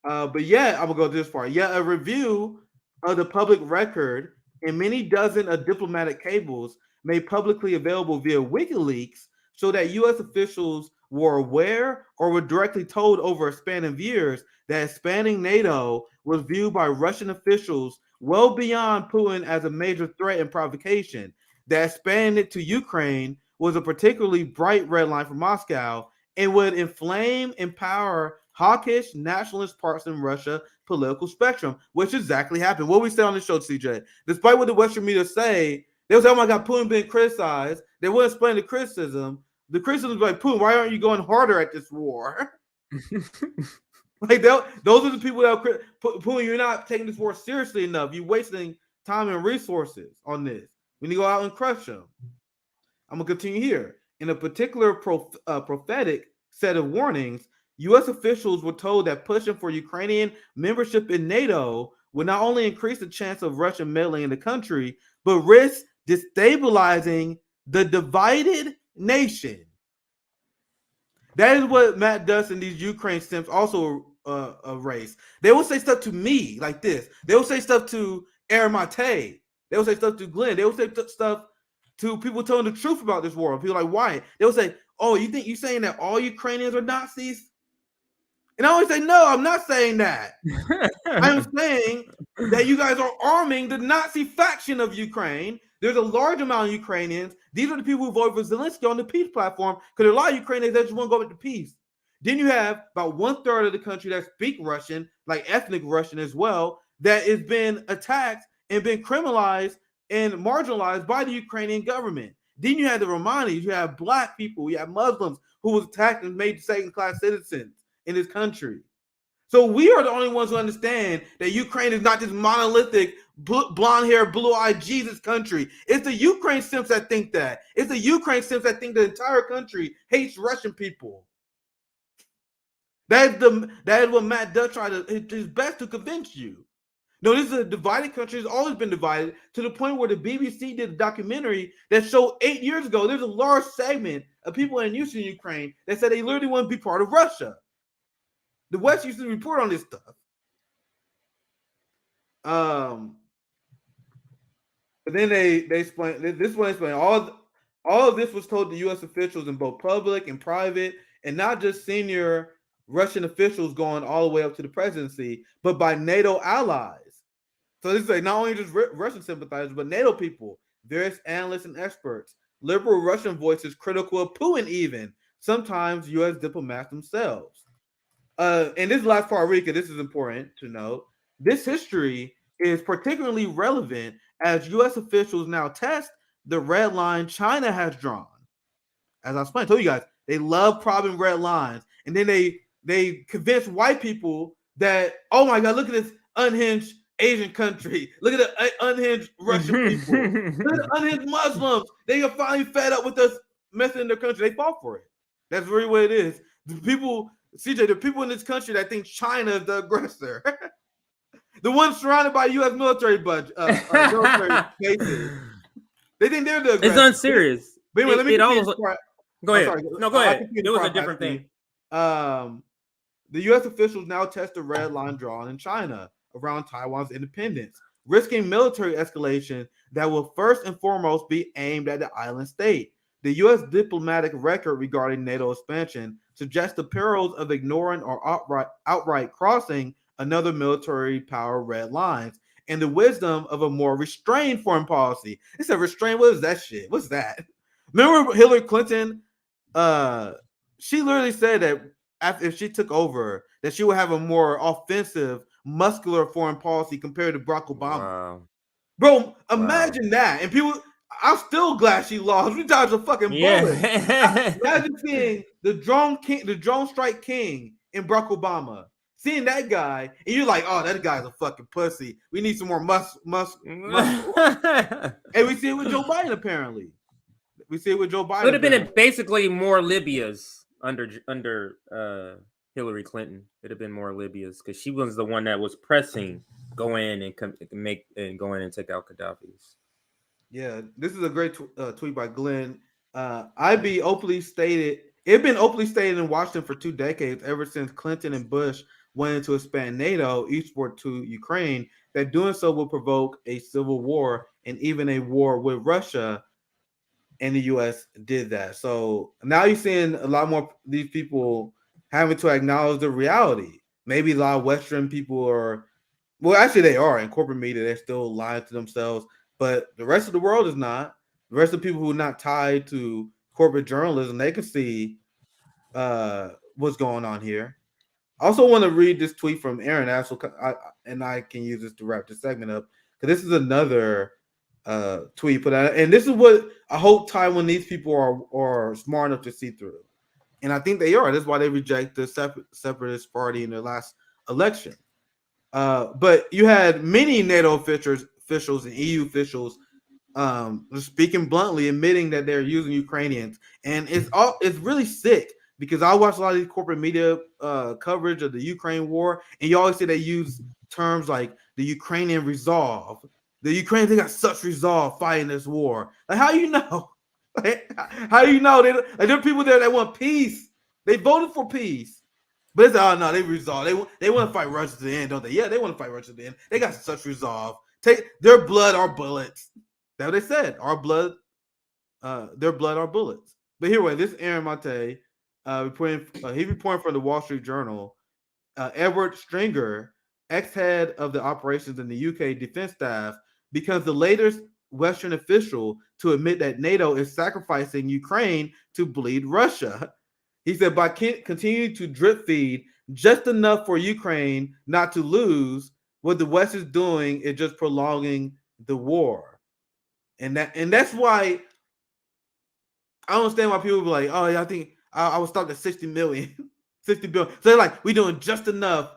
C: But yeah, I'm gonna go this far. Yeah, a review of the public record and many dozen of diplomatic cables made publicly available via WikiLeaks show that U.S. officials were aware or were directly told over a span of years that expanding NATO was viewed by Russian officials well beyond Putin as a major threat and provocation. That expanding it to Ukraine was a particularly bright red line for Moscow and would inflame, empower hawkish nationalist parts in Russia political spectrum, which exactly happened. What we say on the show, CJ, despite what the Western media say, they was, oh my God, Putin being criticized. They wouldn't explain the criticism. The criticism was like, Putin, why aren't you going harder at this war? Like those are the people that are Putin, you're not taking this war seriously enough. You're wasting time and resources on this. We need to go out and crush them. I'm gonna continue here. In a particular prophetic set of warnings, U.S. officials were told that pushing for Ukrainian membership in NATO would not only increase the chance of Russian meddling in the country, but risk destabilizing the divided nation. That is what Matt Duss and these Ukraine simps also raise. They will say stuff to me like this. They will say stuff to Aramate. They will say stuff to Glenn. They will say stuff to people telling the truth about this war. People like, why? They will say, oh, you think you're saying that all Ukrainians are Nazis? And I always say, no, I'm not saying that. I'm saying that you guys are arming the Nazi faction of Ukraine. There's a large amount of Ukrainians. These are the people who voted for Zelensky on the peace platform because a lot of Ukrainians that just want to go with the peace. Then you have about 1/3 of the country that speak Russian, like ethnic Russian as well, that has been attacked and been criminalized and marginalized by the Ukrainian government. Then you have the Romanis, you have Black people, you have Muslims who was attacked and made second-class citizens in this country. So we are the only ones who understand that Ukraine is not this monolithic, blonde-haired, blue-eyed Jesus country. It's the Ukraine simps that think that. It's the Ukraine simps that think the entire country hates Russian people. That is what Matt does try to his best to convince you. No, this is a divided country. It's always been divided to the point where the BBC did a documentary that showed 8 years ago. There's a large segment of people in Eastern Ukraine that said they literally want to be part of Russia. The West used to report on this stuff. But then they explain this one explain all of this was told to U.S. officials in both public and private, and not just senior Russian officials going all the way up to the presidency, but by NATO allies. So this is like not only just Russian sympathizers, but NATO people, various analysts and experts, liberal Russian voices critical of Putin, even sometimes U.S. diplomats themselves. And this last part, Rika, this is important to note. This history is particularly relevant as U.S. officials now test the red line China has drawn. As I explained, I told you guys, they love probing red lines. And then they convince white people that, oh my God, look at this unhinged Asian country. Look at the unhinged Russian people. Look at the unhinged Muslims. They are finally fed up with us messing in their country. They fought for it. That's really what it is. The people, CJ, the people in this country that think China is the aggressor. The ones surrounded by U.S. military military bases. They think they're the aggressor.
B: It's unserious.
C: But anyway, let me
B: Go ahead.
C: Sorry.
B: No, go ahead. It was a different thing.
C: The U.S. officials now test the red line drawn in China around Taiwan's independence, risking military escalation that will first and foremost be aimed at the island state. The U.S. diplomatic record regarding NATO expansion suggests the perils of ignoring or outright crossing another military power red lines, and the wisdom of a more restrained foreign policy. It's a restrained. What is that shit? What's that? Remember Hillary Clinton? She literally said that if she took over, that she would have a more offensive, muscular foreign policy compared to Barack Obama.
B: Wow.
C: Bro, imagine that. And people, I'm still glad she lost. We dodged a fucking bullet.
B: Yeah.
C: Imagine seeing the drone strike king in Barack Obama. Seeing that guy, and you're like, oh, that guy's a fucking pussy. We need some more muscle. And we see it with Joe Biden, apparently. We see it with Joe Biden.
B: Would have been basically more Libya's under Hillary Clinton. It'd have been more Libya's because she was the one that was pressing go in and go in and take out Gaddafi's.
C: Yeah, this is a great tweet by Glenn. It been openly stated in Washington for 2 decades, ever since Clinton and Bush wanted to expand NATO eastward to Ukraine, that doing so will provoke a civil war and even a war with Russia. And the U.S. did that. So now you're seeing a lot more these people having to acknowledge the reality. Maybe a lot of Western people actually they are in corporate media. They're still lying to themselves, but the rest of the world is not. The rest of the people who are not tied to corporate journalism, they can see what's going on here. I also want to read this tweet from Aaron Axel, and I can use this to wrap this segment up because this is another tweet put out, and this is what I hope Taiwanese people are smart enough to see through, and I think they are. That's why they reject the separatist party in their last election. But you had many NATO officials and EU officials speaking bluntly, admitting that they're using Ukrainians, and it's really sick. Because I watch a lot of these corporate media coverage of the Ukraine war, and you always see they use terms like the Ukrainian resolve. The Ukrainians, they got such resolve fighting this war. Like, how do you know? How do you know? There are people there that want peace. They voted for peace. But it's, oh no, they resolve. They want to fight Russia to the end, don't they? Yeah, they want to fight Russia to the end. They got such resolve. Take their blood, our bullets. That's what they said. Our blood, their blood, our bullets. But anyway, this is Aaron Mate, he reporting from the Wall Street Journal. Edward Stringer, ex-head of the operations in the UK defense staff, becomes the latest Western official to admit that NATO is sacrificing Ukraine to bleed Russia. He said by continuing to drip feed just enough for Ukraine not to lose, what the West is doing is just prolonging the war. And that's why I don't understand why people be like, oh yeah, I think I was stopped at 60 million, 60 billion. So they're like, we doing just enough,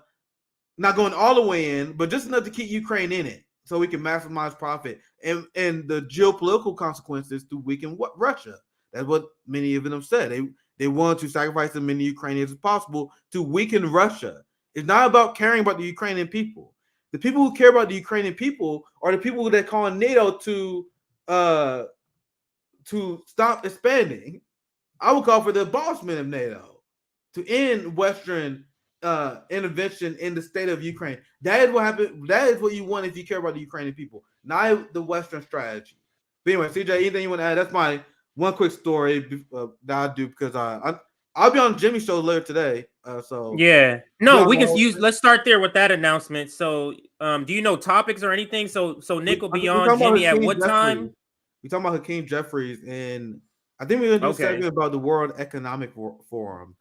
C: not going all the way in, but just enough to keep Ukraine in it, so we can maximize profit and the geopolitical consequences to weaken Russia. That's what many of them said. They want to sacrifice as many Ukrainians as possible to weaken Russia. It's not about caring about the Ukrainian people. The people who care about the Ukrainian people are the people that call on NATO to stop expanding. I would call for the abolishment of NATO, to end Western intervention in the state of Ukraine. That is what happened. That is what you want if you care about the Ukrainian people, not the Western strategy. But anyway, CJ, anything you want to add? That's my one quick story that I do because I'll be on Jimmy's show later today. So
B: yeah, no, we can use. Let's start there with that announcement. So, do you know topics or anything? So Nick will be on. Jimmy at what time?
C: We talking about Hakeem Jeffries, and I think we're gonna do a segment about the World Economic Forum.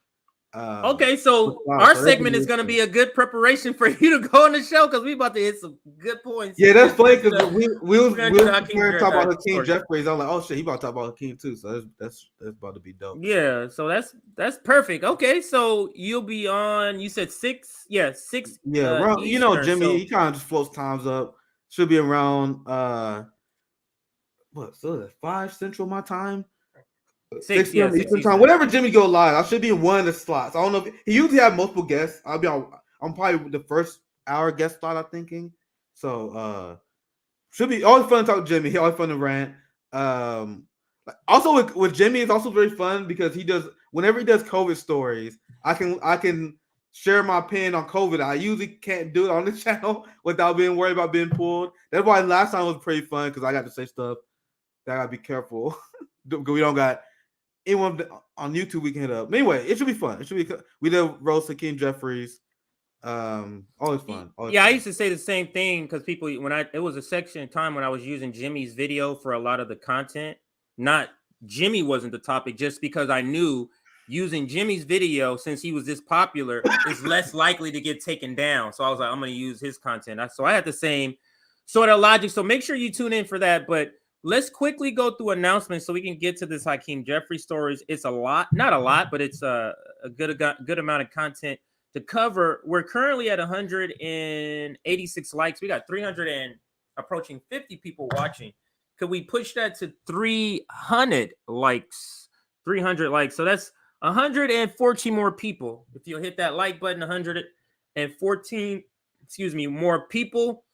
B: Okay, so our segment is going to be a good preparation for you to go on the show because we about to hit some good points.
C: Yeah, that's funny because we talk about Hakeem Jeffries. I'm like, oh shit, he about to talk about Hakeem too. So that's about to be dope.
B: Yeah, so that's perfect. Okay, so you'll be on. You said 6. Yeah, 6.
C: Yeah, around, you know, Jimmy, he kind of just floats times up. Should be around what? So that's 5 Central my time. 6 p.m. Eastern time. Whenever Jimmy go live, I should be in one of the slots. I don't know if he usually have multiple guests. I'm probably the first hour guest slot, I'm thinking. So should be always fun to talk to Jimmy. He always fun to rant. Also with Jimmy, it's also very fun because whenever he does COVID stories, I can share my opinion on COVID. I usually can't do it on the channel without being worried about being pulled. That's why last time was pretty fun because I got to say stuff that I gotta be careful because we don't got anyone on YouTube we can hit up. Anyway, it should be fun. We did roast Hakeem Jeffries. Always fun.
B: I used to say the same thing because people it was a section of time when I was using Jimmy's video for a lot of the content. Not Jimmy wasn't the topic, just because I knew using Jimmy's video, since he was this popular, is less likely to get taken down. So I was like, I'm going to use his content. So I had the same sort of logic. So make sure you tune in for that. But let's quickly go through announcements so we can get to this Hakeem Jeffries stories. It's a lot, not a lot, but it's a good amount of content to cover. We're currently at 186 likes. We got 300 and approaching 50 people watching. Could we push that to 300 likes? 300 likes. So that's 114 more people. If you'll hit that like button, 114, more people.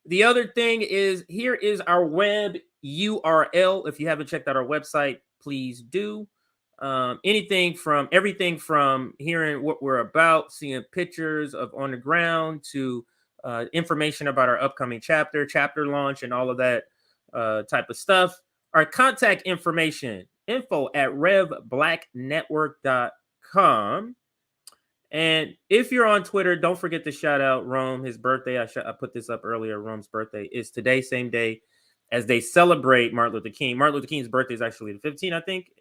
B: The other thing is, here is our web URL. If you haven't checked out our website, please do. Everything from hearing what we're about, seeing pictures of on the ground, to information about our upcoming chapter launch, and all of that type of stuff. Our contact information, info@revblacknetwork.com. And if you're on Twitter, don't forget to shout out Rome. His birthday, I put this up earlier. Rome's birthday is today, same day as they celebrate Martin Luther King. Martin Luther King's birthday is actually the 15th, I think,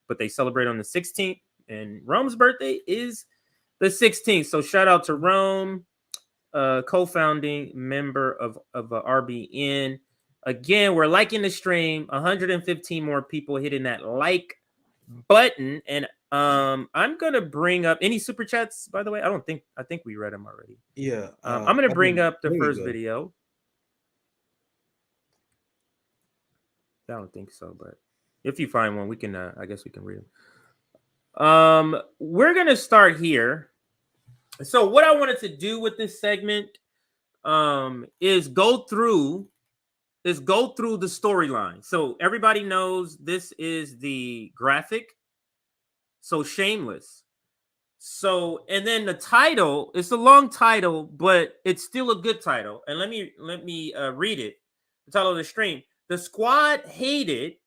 B: but they celebrate on the 16th. And Rome's birthday is the 16th. So shout out to Rome, co-founding member of RBN. Again, we're liking the stream. 115 more people hitting that like button. And I'm gonna bring up any super chats, by the way. I think we read them already.
C: Yeah.
B: I'm gonna bring up the first video. I don't think so, but if you find one, we can I guess we can read them. We're gonna start here. So what I wanted to do with this segment is go through the storyline. So everybody knows this is the graphic. So Shameless. So, and then the title, it's a long title, but it's still a good title. And let me read it. The title of the stream: The squad hated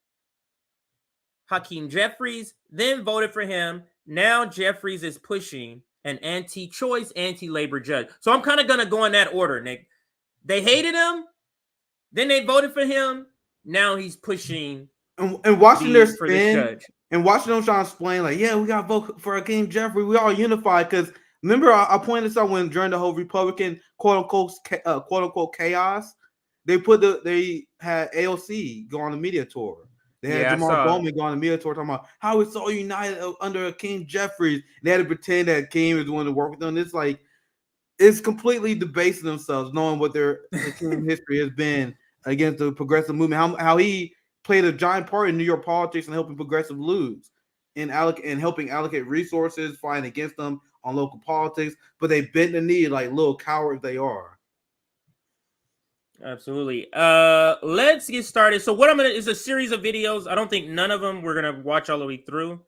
B: Hakeem Jeffries, then voted for him. Now Jeffries is pushing an anti-choice, anti-labor judge. So I'm kind of going to go in that order, Nick. They hated him, then they voted for him. Now he's pushing
C: and watching their
B: for this
C: spin
B: judge.
C: and watching them trying to explain, like, yeah, we got to vote for Hakeem Jeffries. We all unified. Because remember, I pointed this out when during the whole Republican quote unquote chaos, they had AOC go on the media tour. They had Jamal Bowman go on the media tour talking about how it's all united under Hakeem Jeffries. They had to pretend that Hakeem is the one to work with them. It's like, it's completely debasing themselves, knowing what their history has been against the progressive movement. How he played a giant part in New York politics and helping progressive lose and helping allocate resources, fighting against them on local politics. But they bent the knee like little cowards they are.
B: Absolutely. Let's get started. So what is a series of videos. I don't think none of them we're gonna watch all the way through,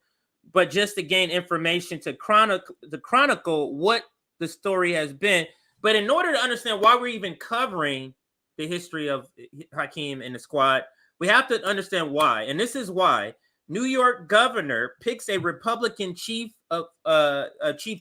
B: but just to gain information to chronicle what the story has been. But in order to understand why we're even covering the history of Hakeem and the squad, we have to understand why. And this is why. New York governor picks a Republican chief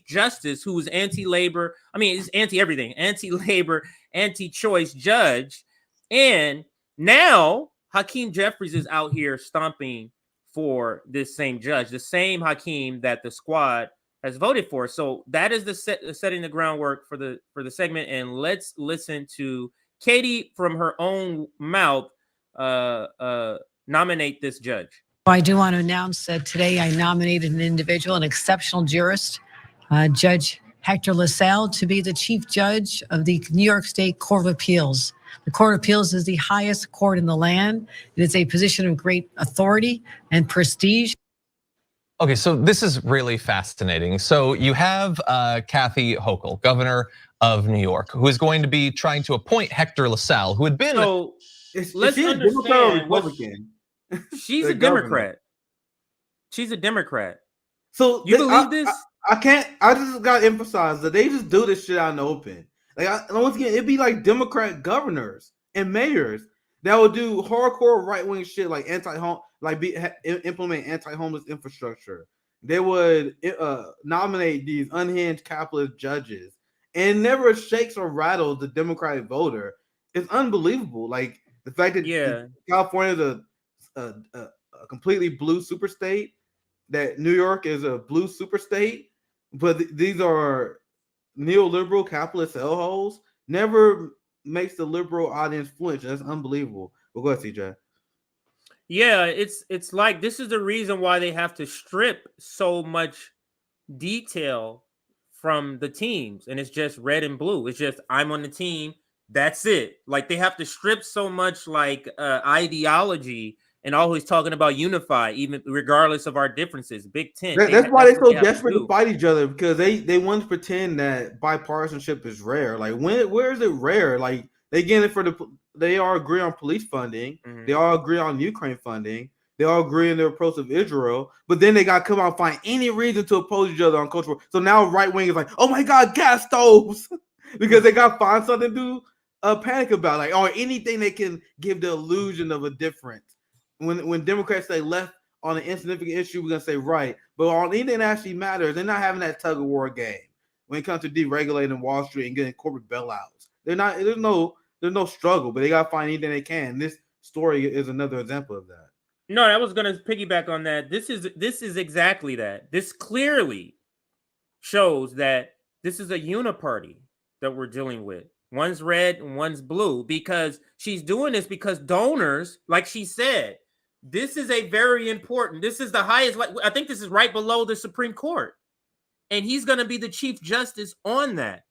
B: justice who is anti-labor. I mean, it's anti-everything, anti-labor, anti-choice judge. And now Hakeem Jeffries is out here stomping for this same judge, the same Hakeem that the squad has voted for. So that is setting the groundwork for the segment. And let's listen to Katie from her own mouth nominate this judge.
D: I do want to announce that today I nominated an individual, an exceptional jurist, Judge Hector LaSalle, to be the chief judge of the New York State Court of Appeals. The Court of Appeals is the highest court in the land. It is a position of great authority and prestige.
E: Okay, so this is really fascinating. So you have Kathy Hochul, governor of New York, who is going to be trying to appoint Hector LaSalle, who had been.
B: So let's understand.
C: Democrat or Republican?
B: She's a Democrat. She's a Democrat.
C: So
B: you believe this?
C: I can't. I just got to emphasize that they just do this shit out in the open. Like, once again, it'd be like Democrat governors and mayors that would do hardcore right wing shit, like anti-home, like implement anti-homeless infrastructure. They would nominate these unhinged capitalist judges, and never shakes or rattles the Democratic voter. It's unbelievable. Like the fact that California is a completely blue super state, that New York is a blue super state, but these are neoliberal capitalist hellholes, never makes the liberal audience flinch. That's unbelievable. But go ahead, CJ.
B: Yeah, it's like this is the reason why they have to strip so much detail from the teams, and it's just red and blue. It's just I'm on the team. That's it. Like they have to strip so much like ideology and always talking about unify, even regardless of our differences. Big Ten.
C: That's why they're so desperate to fight each other, because they want to pretend that bipartisanship is rare. Like where is it rare? Like they get it they all agree on police funding. Mm-hmm. They all agree on Ukraine funding. They all agree in their approach of Israel, but then they got to come out and find any reason to oppose each other on cultural. So now right wing is like, oh my God, gas stoves, because they got to find something to panic about, like, or anything they can give the illusion of a difference. When Democrats say left on an insignificant issue, we're gonna say right, but on anything that actually matters, they're not having that tug of war game when it comes to deregulating Wall Street and getting corporate bailouts. They're not. There's no struggle, but they gotta find anything they can. This story is another example of that.
B: No, I was gonna piggyback on that. This is exactly that. This clearly shows that this is a uniparty that we're dealing with. One's red and one's blue, because she's doing this because donors, like she said, this is a very important. This is the highest. Like I think this is right below the Supreme Court, and he's going to be the Chief Justice on that.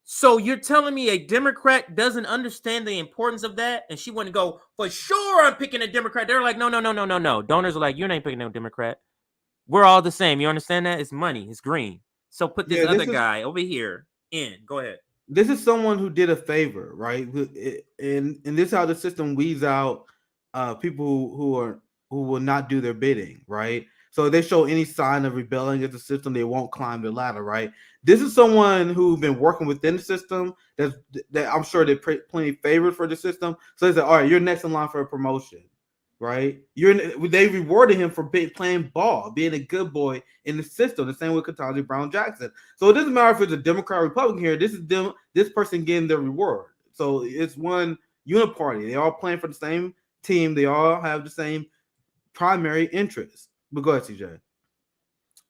B: So you're telling me a Democrat doesn't understand the importance of that, and she wouldn't go, for sure I'm picking a Democrat. They're like, no. Donors are like, you ain't picking no Democrat. We're all the same. You understand that? It's money. It's green. So put this other guy over here in. Go ahead.
C: This is someone who did a favor, right? And this is how the system weeds out people who will not do their bidding, right? So if they show any sign of rebelling against the system, they won't climb the ladder, right? This is someone who's been working within the system that I'm sure they plenty favored for the system. So they say, all right, you're next in line for a promotion. right? They rewarded him for playing ball, being a good boy in the system. The same with Ketanji Brown Jackson. So it doesn't matter if it's a Democrat or Republican here. This is them. This person getting their reward. So it's one uniparty. They all playing for the same team. They all have the same primary interest. But go ahead, CJ.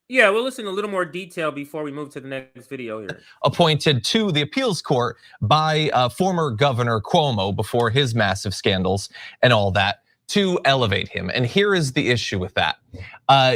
B: Yeah, we'll listen to a little more detail before we move to the next video here.
E: Appointed to the appeals court by former Governor Cuomo before his massive scandals and all that to elevate him. And here is the issue with that.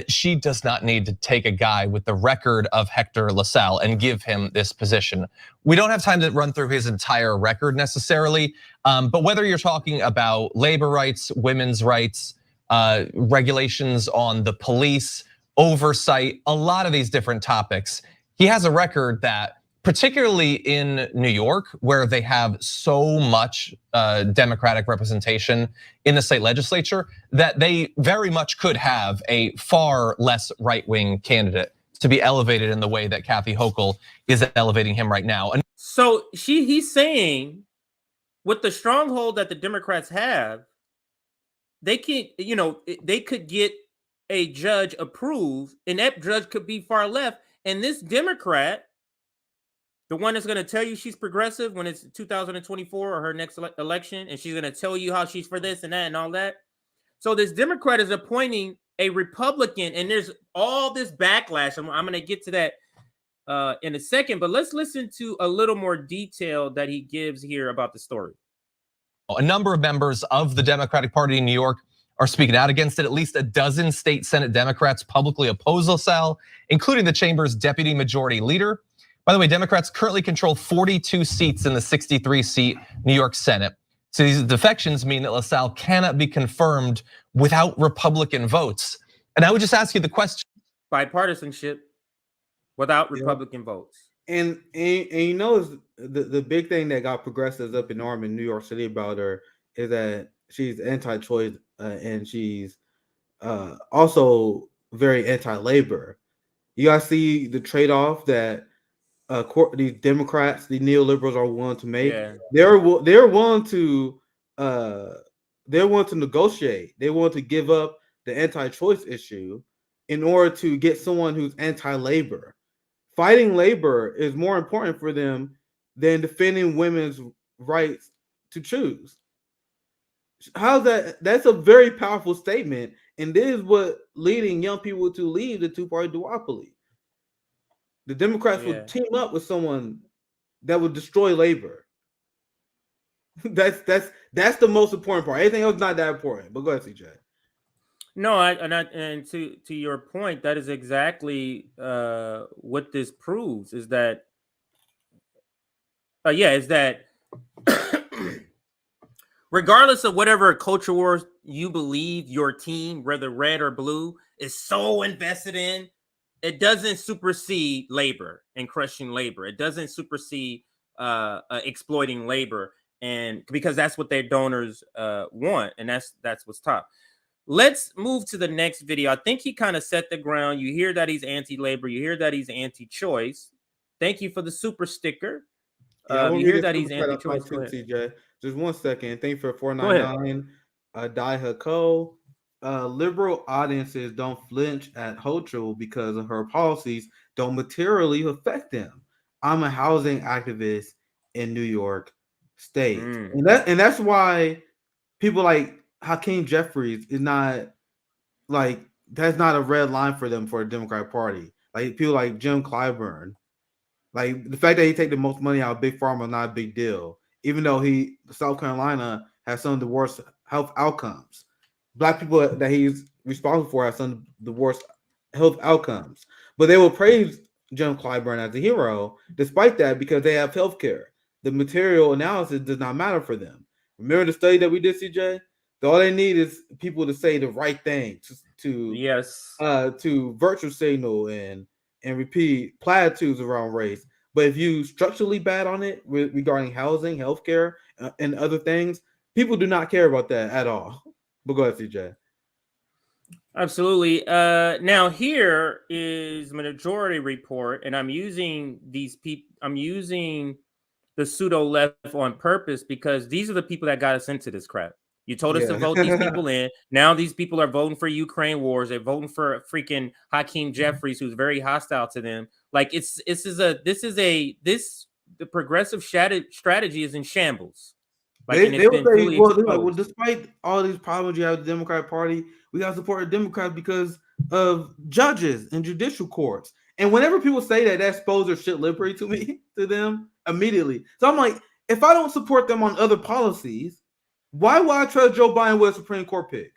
E: She does not need to take a guy with the record of Hector LaSalle and give him this position. We don't have time to run through his entire record necessarily, but whether you're talking about labor rights, women's rights, regulations on the police, oversight, a lot of these different topics. He has a record that, particularly in New York, where they have so much Democratic representation in the state legislature, that they very much could have a far less right-wing candidate to be elevated in the way that Kathy Hochul is elevating him right now. And
B: so he's saying, with the stronghold that the Democrats have, they can, they could get a judge approved, and that judge could be far left. And this Democrat, the one that's going to tell you she's progressive when it's 2024 or her next election, and she's going to tell you how she's for this and that and all that. So this Democrat is appointing a Republican, and there's all this backlash. I'm going to get to that in a second, but let's listen to a little more detail that he gives here about the story.
E: a number of members of the Democratic Party in New York are speaking out against it. At least a dozen state Senate Democrats publicly oppose LaSalle, including the chamber's deputy majority leader. By the way, Democrats currently control 42 seats in the 63-seat New York Senate. So these defections mean that LaSalle cannot be confirmed without Republican votes. And I would just ask you the question.
B: Bipartisanship without Republican votes.
C: And you know, the big thing that got progressives up in arm in New York City about her is that she's anti-choice and she's also very anti-labor. You guys see the trade-off that these Democrats, the neoliberals, are willing to make. Yeah. They're willing to negotiate. They want to give up the anti-choice issue in order to get someone who's anti-labor. Fighting labor is more important for them than defending women's rights to choose. How's that? That's a very powerful statement, and this is what leading young people to leave the two-party duopoly. The Democrats would team up with someone that would destroy labor. That's the most important part. Anything else is not that important. But go ahead, CJ.
B: No, and to your point, that is exactly what this proves. Is that regardless of whatever culture wars you believe your team, whether red or blue, is so invested in, it doesn't supersede labor and crushing labor. It doesn't supersede exploiting labor, and because that's what their donors want, and that's what's top. Let's move to the next video. I think he kind of set the ground. You hear that he's anti-labor. You hear that he's anti-choice. Thank you for the super sticker. You hear that he's anti-choice.
C: CJ. Just 1 second. Thank you for 499. Daiha Ko. Liberal audiences don't flinch at Hochul because of her policies don't materially affect them. I'm a housing activist in New York State, and that's why people like Hakeem Jeffries is not like that's not a red line for them for the Democratic Party. Like people like Jim Clyburn, like the fact that he take the most money out of Big Pharma is not a big deal, even though South Carolina has some of the worst health outcomes. Black people that he's responsible for have some of the worst health outcomes, but they will praise Jim Clyburn as a hero despite that because they have health care. The material analysis does not matter for them. Remember the study that we did, CJ? All they need is people to say the right thing to virtue signal and repeat platitudes around race. But if you structurally bad on it regarding housing, healthcare, and other things, people do not care about that at all. But go ahead, CJ.
B: Absolutely. Now here is majority report, and I'm using these people. I'm using the pseudo left on purpose because these are the people that got us into this crap. You told us to vote these people in. Now these people are voting for Ukraine wars. They're voting for freaking Hakeem Jeffries, who's very hostile to them. Like the progressive strategy is in shambles. Like,
C: They will say, well, they're like, well,
B: exposed.
C: despite all these problems you have with the Democratic Party, we got to support the Democrats because of judges and judicial courts. And whenever people say that, that exposes shit liberty to me, to them immediately. So I'm like, if I don't support them on other policies, why would I trust Joe Biden with a Supreme Court pick?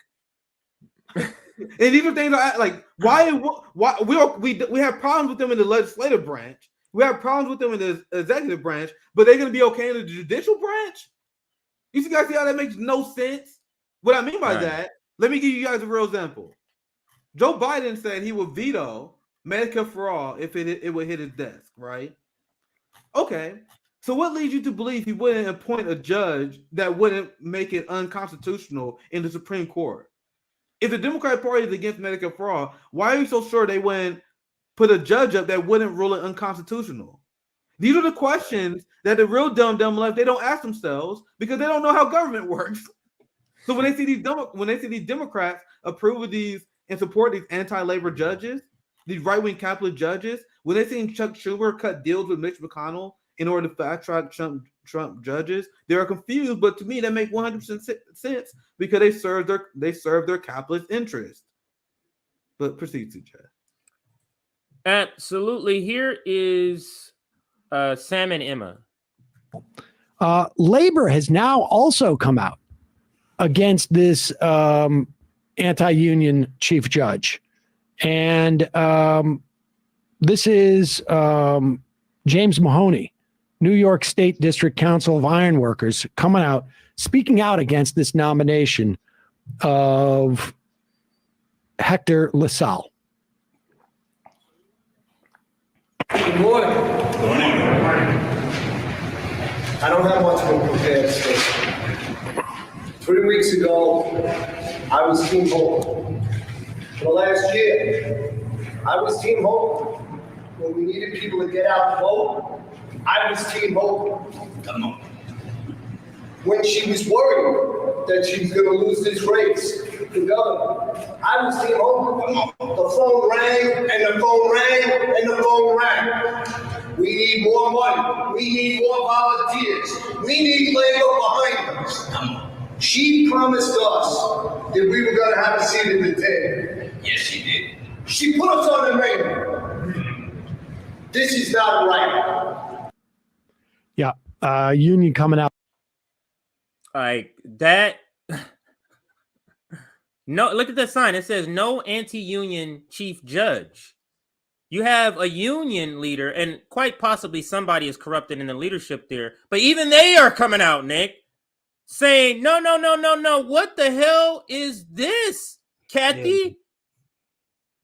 C: And these are things like, why we have problems with them in the legislative branch. We have problems with them in the executive branch, but they're going to be okay in the judicial branch? You guys see how that makes no sense? What I mean by that, let me give you guys a real example. Joe Biden said he would veto Medicare for all if it would hit his desk, right? Okay. So what leads you to believe he wouldn't appoint a judge that wouldn't make it unconstitutional in the Supreme Court? If the Democratic Party is against Medicare for all, why are you so sure they wouldn't put a judge up that wouldn't rule it unconstitutional? These are the questions that the real dumb left, they don't ask themselves because they don't know how government works. So when they see these Democrats approve of these and support these anti-labor judges, these right-wing capitalist judges, when they see Chuck Schumer cut deals with Mitch McConnell in order to fast-track Trump judges, they are confused. But to me, that makes 100% sense because they serve their capitalist interests. But proceed, CJ.
B: Absolutely. Here is Sam and Emma.
F: Labor has now also come out against this anti-union chief judge. And this is James Mahoney, New York State District Council of Iron Workers, coming out, speaking out against this nomination of Hector LaSalle.
G: Good morning. Good morning. I don't have much of a prepared statement. 3 weeks ago, I was Team Hope. For the last year, I was Team Hope. When we needed people to get out to vote, I was Team Hope. Come on. When she was worried that she was going to lose this race to governor, I was Team Hope. The phone rang, and the phone rang, and the phone rang. We need more money. We need more volunteers. We need labor behind us. Come on. She promised us that we were going to have a seat at the table. Yes, she did. She put us on the menu. This is not right.
F: Yeah, union coming out.
B: Like that. No, look at the sign. It says no anti-union chief judge. You have a union leader, and quite possibly somebody is corrupted in the leadership there. But even they are coming out, Nick, saying, no. What the hell is this, Kathy? Yeah.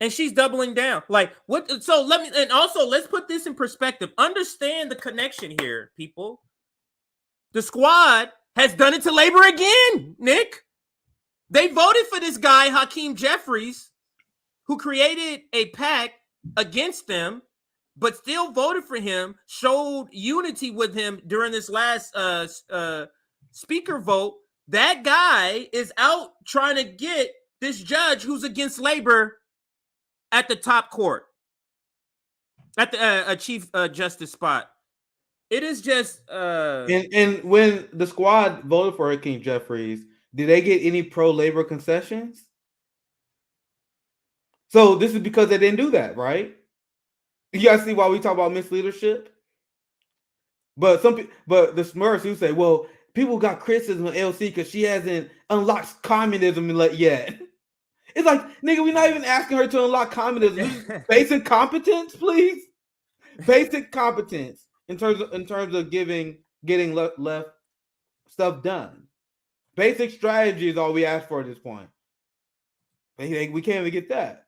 B: And she's doubling down. Like, what? So let's put this in perspective. Understand the connection here, people. The squad has done it to labor again, Nick. They voted for this guy, Hakeem Jeffries, who created a pact against them, but still voted for him, showed unity with him during this last speaker vote. That guy is out trying to get this judge who's against labor at the top court, at the chief justice spot. It is just
C: and when the squad voted for Hakeem Jeffries, did they get any pro-labor concessions? So this is because they didn't do that, right? You guys see why we talk about misleadership? But the Smurfs who say, well, people got criticism of LC because she hasn't unlocked communism yet. It's like, nigga, we're not even asking her to unlock communism. Basic competence, please. Basic competence in terms of getting left stuff done. Basic strategy is all we ask for at this point. We can't even get that.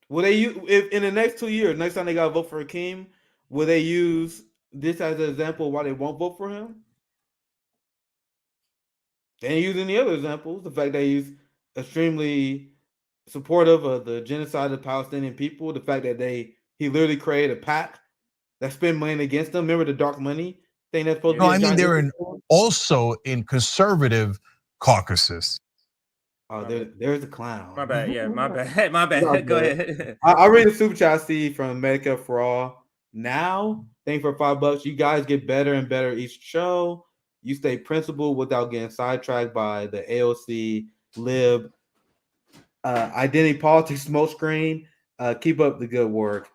C: Will they use, if in the next 2 years, next time they gotta vote for Hakeem, will they use this as an example of why they won't vote for him? They ain't using the other examples. The fact that he's extremely supportive of the genocide of the Palestinian people, the fact that he literally created a pact that spent money against them. Remember the dark money thing that's supposed to be?
H: No, I mean also in conservative caucuses.
C: Oh, there's a clown.
B: My bad. Yeah, my bad. My bad. Go ahead.
C: I read the super chat I see from Medicare for All. Now, thank you for $5. You guys get better and better each show. You stay principled without getting sidetracked by the AOC lib identity politics smokescreen. Keep up the good work.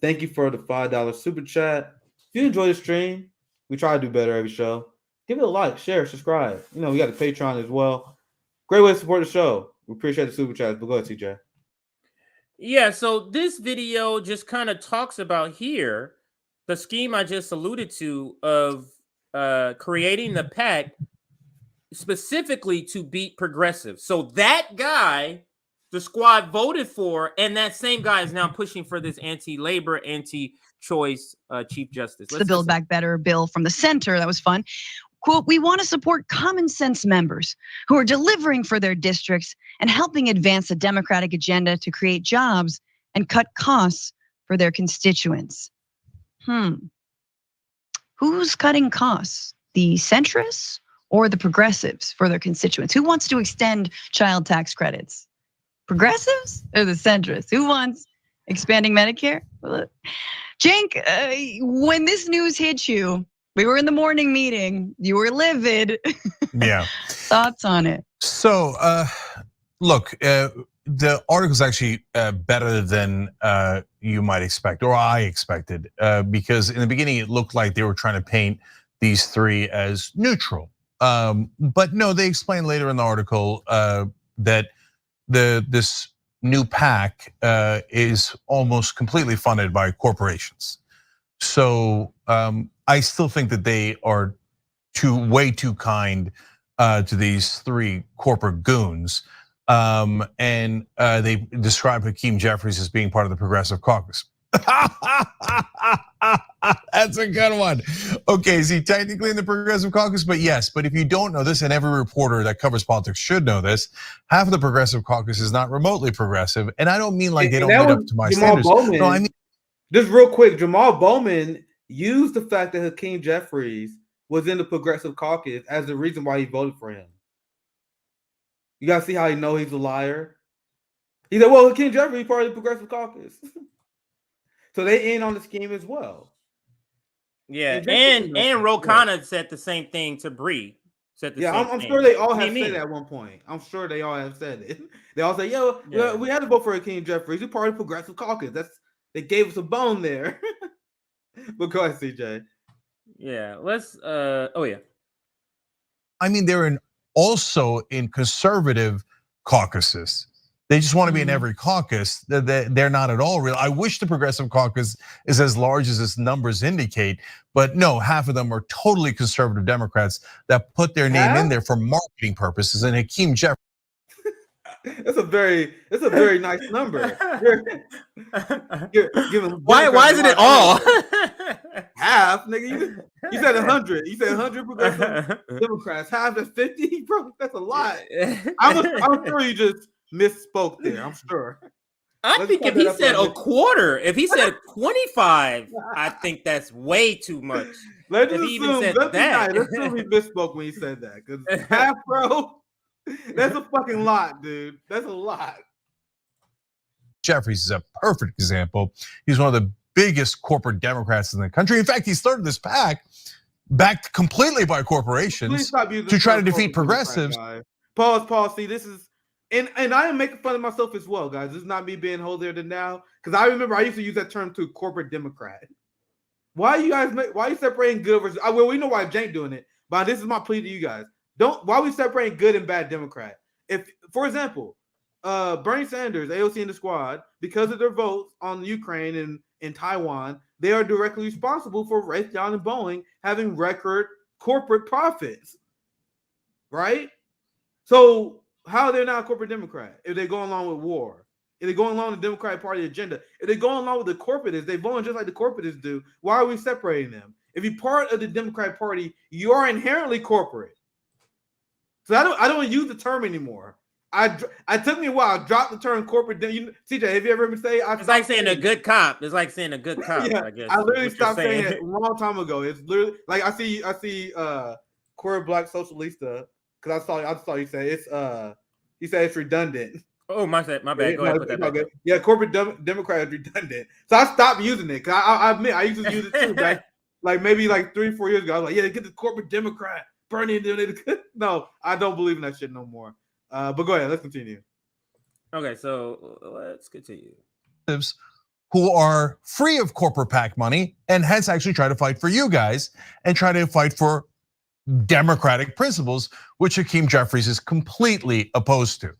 C: Thank you for the $5 super chat. If you enjoy the stream, we try to do better every show. Give it a like, share, subscribe. You know, we got the Patreon as well. Great way to support the show. We appreciate the super chats. But go ahead, TJ.
B: Yeah, so this video just kind of talks about here the scheme I just alluded to of creating the PAC specifically to beat progressives. So that guy, the squad voted for, and that same guy is now pushing for this anti-labor, anti-choice Chief Justice.
I: The Build Back Better bill from the center. That was fun. Quote, we want to support common sense members who are delivering for their districts and helping advance a democratic agenda to create jobs and cut costs for their constituents. Who's cutting costs? The centrists or the progressives for their constituents? Who wants to extend child tax credits? Progressives or the centrists? Who wants expanding Medicare? Cenk, when this news hit you, we were in the morning meeting. You were livid.
H: Yeah.
I: Thoughts on it?
H: So, look, the article is actually better than you might expect, or I expected, because in the beginning it looked like they were trying to paint these three as neutral. But no, they explain later in the article that this new PAC is almost completely funded by corporations. So I still think that they are way too kind to these three corporate goons. And they describe Hakeem Jeffries as being part of the Progressive Caucus. That's a good one. Okay, is he technically in the Progressive Caucus? But yes, but if you don't know this, and every reporter that covers politics should know this, half of the Progressive Caucus is not remotely progressive. And I don't mean like they don't live up to my standards.
C: Bowman,
H: no, I mean,
C: just real quick, Jamal Bowman used the fact that Hakeem Jeffries was in the Progressive Caucus as the reason why he voted for him. You guys see how he know he's a liar? He said, well, Hakeem Jeffries is part of the Progressive Caucus. So they in on the scheme as well.
B: Yeah, and Ro Khanna said the same thing to Bree.
C: I'm sure they all have said it at one point. I'm sure they all have said it. They all say, yo, we had to vote for Hakeem Jeffries. He's part of the Progressive Caucus. They gave us a bone there. But go ahead, CJ.
B: Yeah, let's I
H: mean, they're also in conservative caucuses. They just want to be in every caucus. They're not at all real. I wish the Progressive Caucus is as large as its numbers indicate, but no, half of them are totally conservative Democrats that put their name in there for marketing purposes. And Hakeem Jeffries.
C: It's a very nice number.
B: Why isn't it all?
C: Half, nigga. You said 100. You said 100 progressive Democrats. Half, that's 50, bro. That's a lot. I'm sure you just misspoke there. I'm sure.
B: I think if he said a quarter, if he said 25, I think that's way too much.
C: Let's assume he misspoke when he said that. Because half, bro. That's a fucking lot, dude. That's a lot.
H: Jeffries is a perfect example. He's one of the biggest corporate Democrats in the country. In fact, he started this PAC backed completely by corporations to try to defeat progressives.
C: Pause. See, this is, and I am making fun of myself as well, guys. This is not me being holier than now, because I remember I used to use that term to corporate Democrat. Why are you separating good versus? Well, we know why Cenk doing it, but this is my plea to you guys. Why are we separating good and bad Democrat? If, for example, Bernie Sanders, AOC and the squad, because of their votes on Ukraine and Taiwan, they are directly responsible for Raytheon and Boeing having record corporate profits, right? So how are they not a corporate Democrat if they're going along with war? If they're going along with the Democratic Party agenda, if they're going along with the corporatists, they're voting just like the corporatists do. Why are we separating them? If you're part of the Democratic Party, you are inherently corporate. So I don't use the term anymore. I took me a while. I dropped the term corporate. CJ, have you ever heard me say?
B: It's like saying a good cop. It's like saying a good cop.
C: Yeah,
B: I guess.
C: I literally stopped saying it a long time ago. It's literally like I see Queer Black Socialista, because I saw you say it's you said it's redundant.
B: Oh, my bad. Go ahead, put that back up.
C: Yeah, corporate Democrat is redundant. So I stopped using it because I admit I used to use it too back like maybe like 3-4 years ago. I was like, yeah, get the corporate Democrat, Bernie. No, I don't believe in that shit no more. But go ahead, let's continue.
B: Okay, so let's continue.
H: Who are free of corporate PAC money and hence actually try to fight for you guys and try to fight for democratic principles, which Hakeem Jeffries is completely opposed to.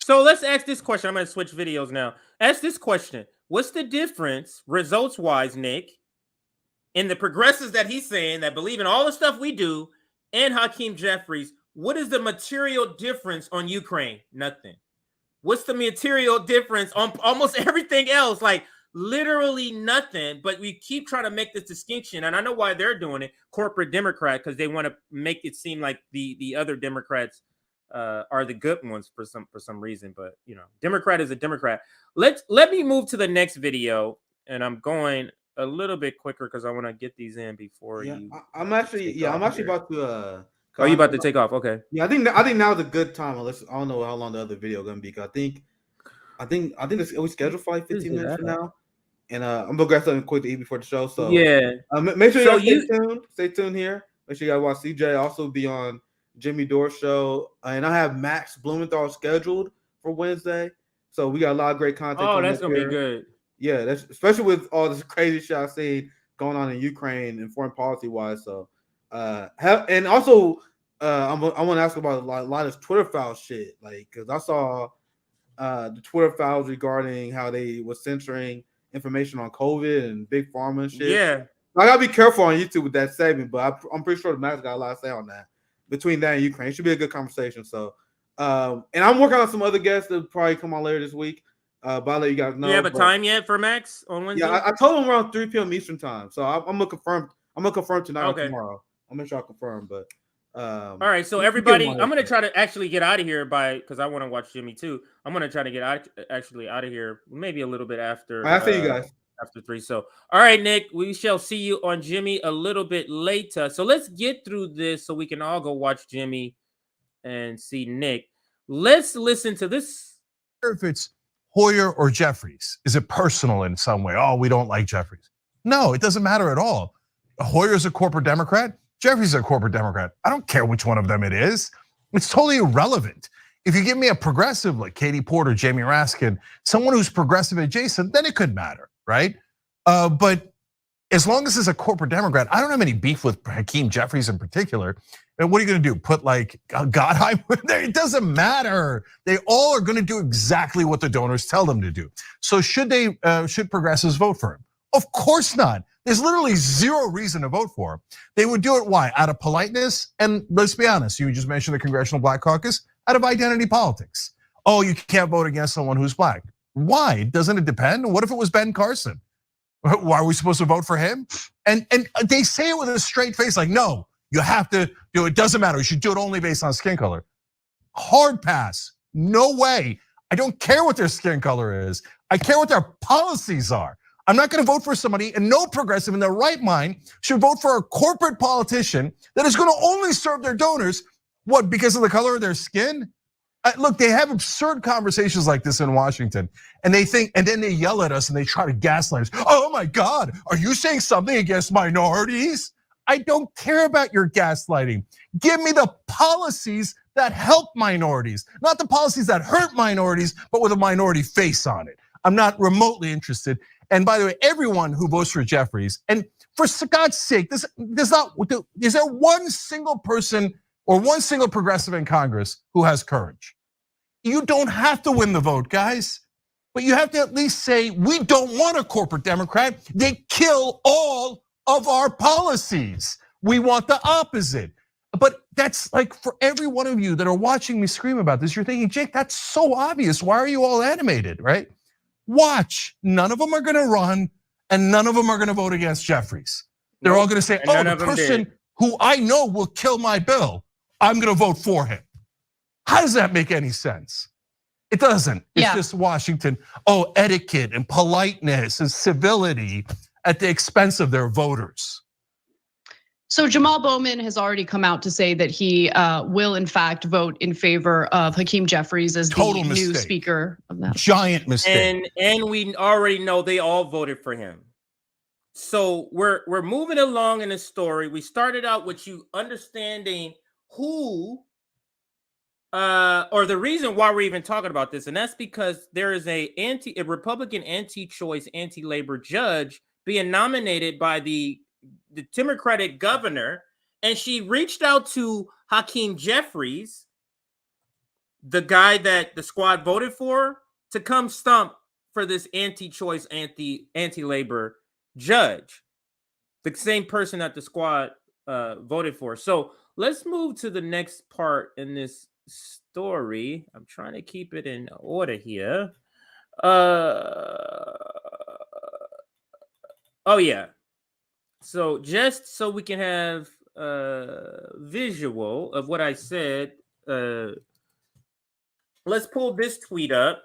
B: So let's ask this question. I'm going to switch videos now. Ask this question. What's the difference, results-wise, Nick, in the progressives that he's saying that believe in all the stuff we do and Hakeem Jeffries? What is the material difference on Ukraine? Nothing. What's the material difference on almost everything else? Like literally nothing, but we keep trying to make this distinction. And I know why they're doing it, corporate Democrat, because they want to make it seem like the other Democrats are the good ones for some reason. But you know, Democrat is a Democrat. Let me move to the next video, and I'm going a little bit quicker because I want to get these in before you.
C: I'm actually about to.
B: Are you about to take off? Okay.
C: Yeah, I think now is a good time. Unless I don't know how long the other video gonna be. Cause I think we scheduled for like 15 minutes from now, and I'm gonna grab something quick to eat before the show. So
B: yeah,
C: make sure you guys stay tuned here. Make sure you guys watch CJ. Also be on Jimmy Dore's show, and I have Max Blumenthal scheduled for Wednesday. So we got a lot of great content.
B: Oh, that's gonna be good.
C: Yeah, that's especially with all this crazy shit I've seen going on in Ukraine and foreign policy wise. So, and also. I want to ask about a lot of Twitter file shit, like because I saw the Twitter files regarding how they were censoring information on COVID and big pharma and shit.
B: Yeah,
C: I gotta be careful on YouTube with that segment, but I'm pretty sure the Max got a lot to say on that. Between that and Ukraine, it should be a good conversation. So, and I'm working on some other guests that probably come on later this week. But I'll let you guys know.
B: Do you have a time yet for Max on Wednesday?
C: Yeah, I told him around 3 p.m. Eastern time, so I'm gonna confirm. I'm gonna confirm tonight or tomorrow. I'll make sure I confirm, but.
B: All right, so everybody, I'm gonna try to actually get out of here because I want to watch Jimmy too. I'm gonna try to get out of here maybe a little bit after.
C: I see you guys
B: after 3. So, all right, Nick, we shall see you on Jimmy a little bit later. So let's get through this so we can all go watch Jimmy and see Nick. Let's listen to this.
H: If it's Hoyer or Jeffries, is it personal in some way? Oh, we don't like Jeffries. No, it doesn't matter at all. Hoyer's a corporate Democrat. Jeffries is a corporate Democrat. I don't care which one of them it is. It's totally irrelevant. If you give me a progressive like Katie Porter, Jamie Raskin, someone who's progressive adjacent, then it could matter, right? But as long as it's a corporate Democrat, I don't have any beef with Hakeem Jeffries in particular. And what are you gonna do? Put like Gottheim there? It doesn't matter. They all are gonna do exactly what the donors tell them to do. So should progressives vote for him? Of course not. There's literally zero reason to vote for him. They would do it, why? Out of politeness, and let's be honest, you just mentioned the Congressional Black Caucus, out of identity politics. Oh, you can't vote against someone who's black. Why? Doesn't it depend? What if it was Ben Carson? Why are we supposed to vote for him? And they say it with a straight face, like, no, you have to do it, doesn't matter, you should do it only based on skin color. Hard pass, no way. I don't care what their skin color is. I care what their policies are. I'm not gonna vote for somebody, and no progressive in their right mind should vote for a corporate politician that is gonna only serve their donors, what, because of the color of their skin? Look, they have absurd conversations like this in Washington, and they think, and then they yell at us and they try to gaslight us. Oh my God, are you saying something against minorities? I don't care about your gaslighting. Give me the policies that help minorities, not the policies that hurt minorities, but with a minority face on it. I'm not remotely interested. And by the way, everyone who votes for Jeffries, and for God's sake, is there one single person or one single progressive in Congress who has courage? You don't have to win the vote, guys, but you have to at least say, we don't want a corporate Democrat. They kill all of our policies. We want the opposite. But that's like for every one of you that are watching me scream about this, you're thinking, Jake, that's so obvious. Why are you all animated, right? Watch, none of them are gonna run and none of them are gonna vote against Jeffries. They're all gonna say, oh, the person who I know will kill my bill, I'm gonna vote for him. How does that make any sense? It doesn't. It's just Washington, etiquette and politeness and civility at the expense of their voters.
J: So Jamal Bowman has already come out to say that he will in fact vote in favor of Hakeem Jeffries as
H: Total
J: the new
H: mistake.
J: speaker of that.
H: Giant mistake.
B: And we already know they all voted for him. So we're moving along in the story. We started out with you understanding who or the reason why we're even talking about this, and that's because there is a Republican anti-choice, anti-labor judge being nominated by the Democratic governor, and she reached out to Hakeem Jeffries, the guy that the squad voted for, to come stump for this anti-choice, anti-labor judge, the same person that the squad voted for. So let's move to the next part in this story. I'm trying to keep it in order here. Oh yeah. So just so we can have visual of what I said, let's pull this tweet up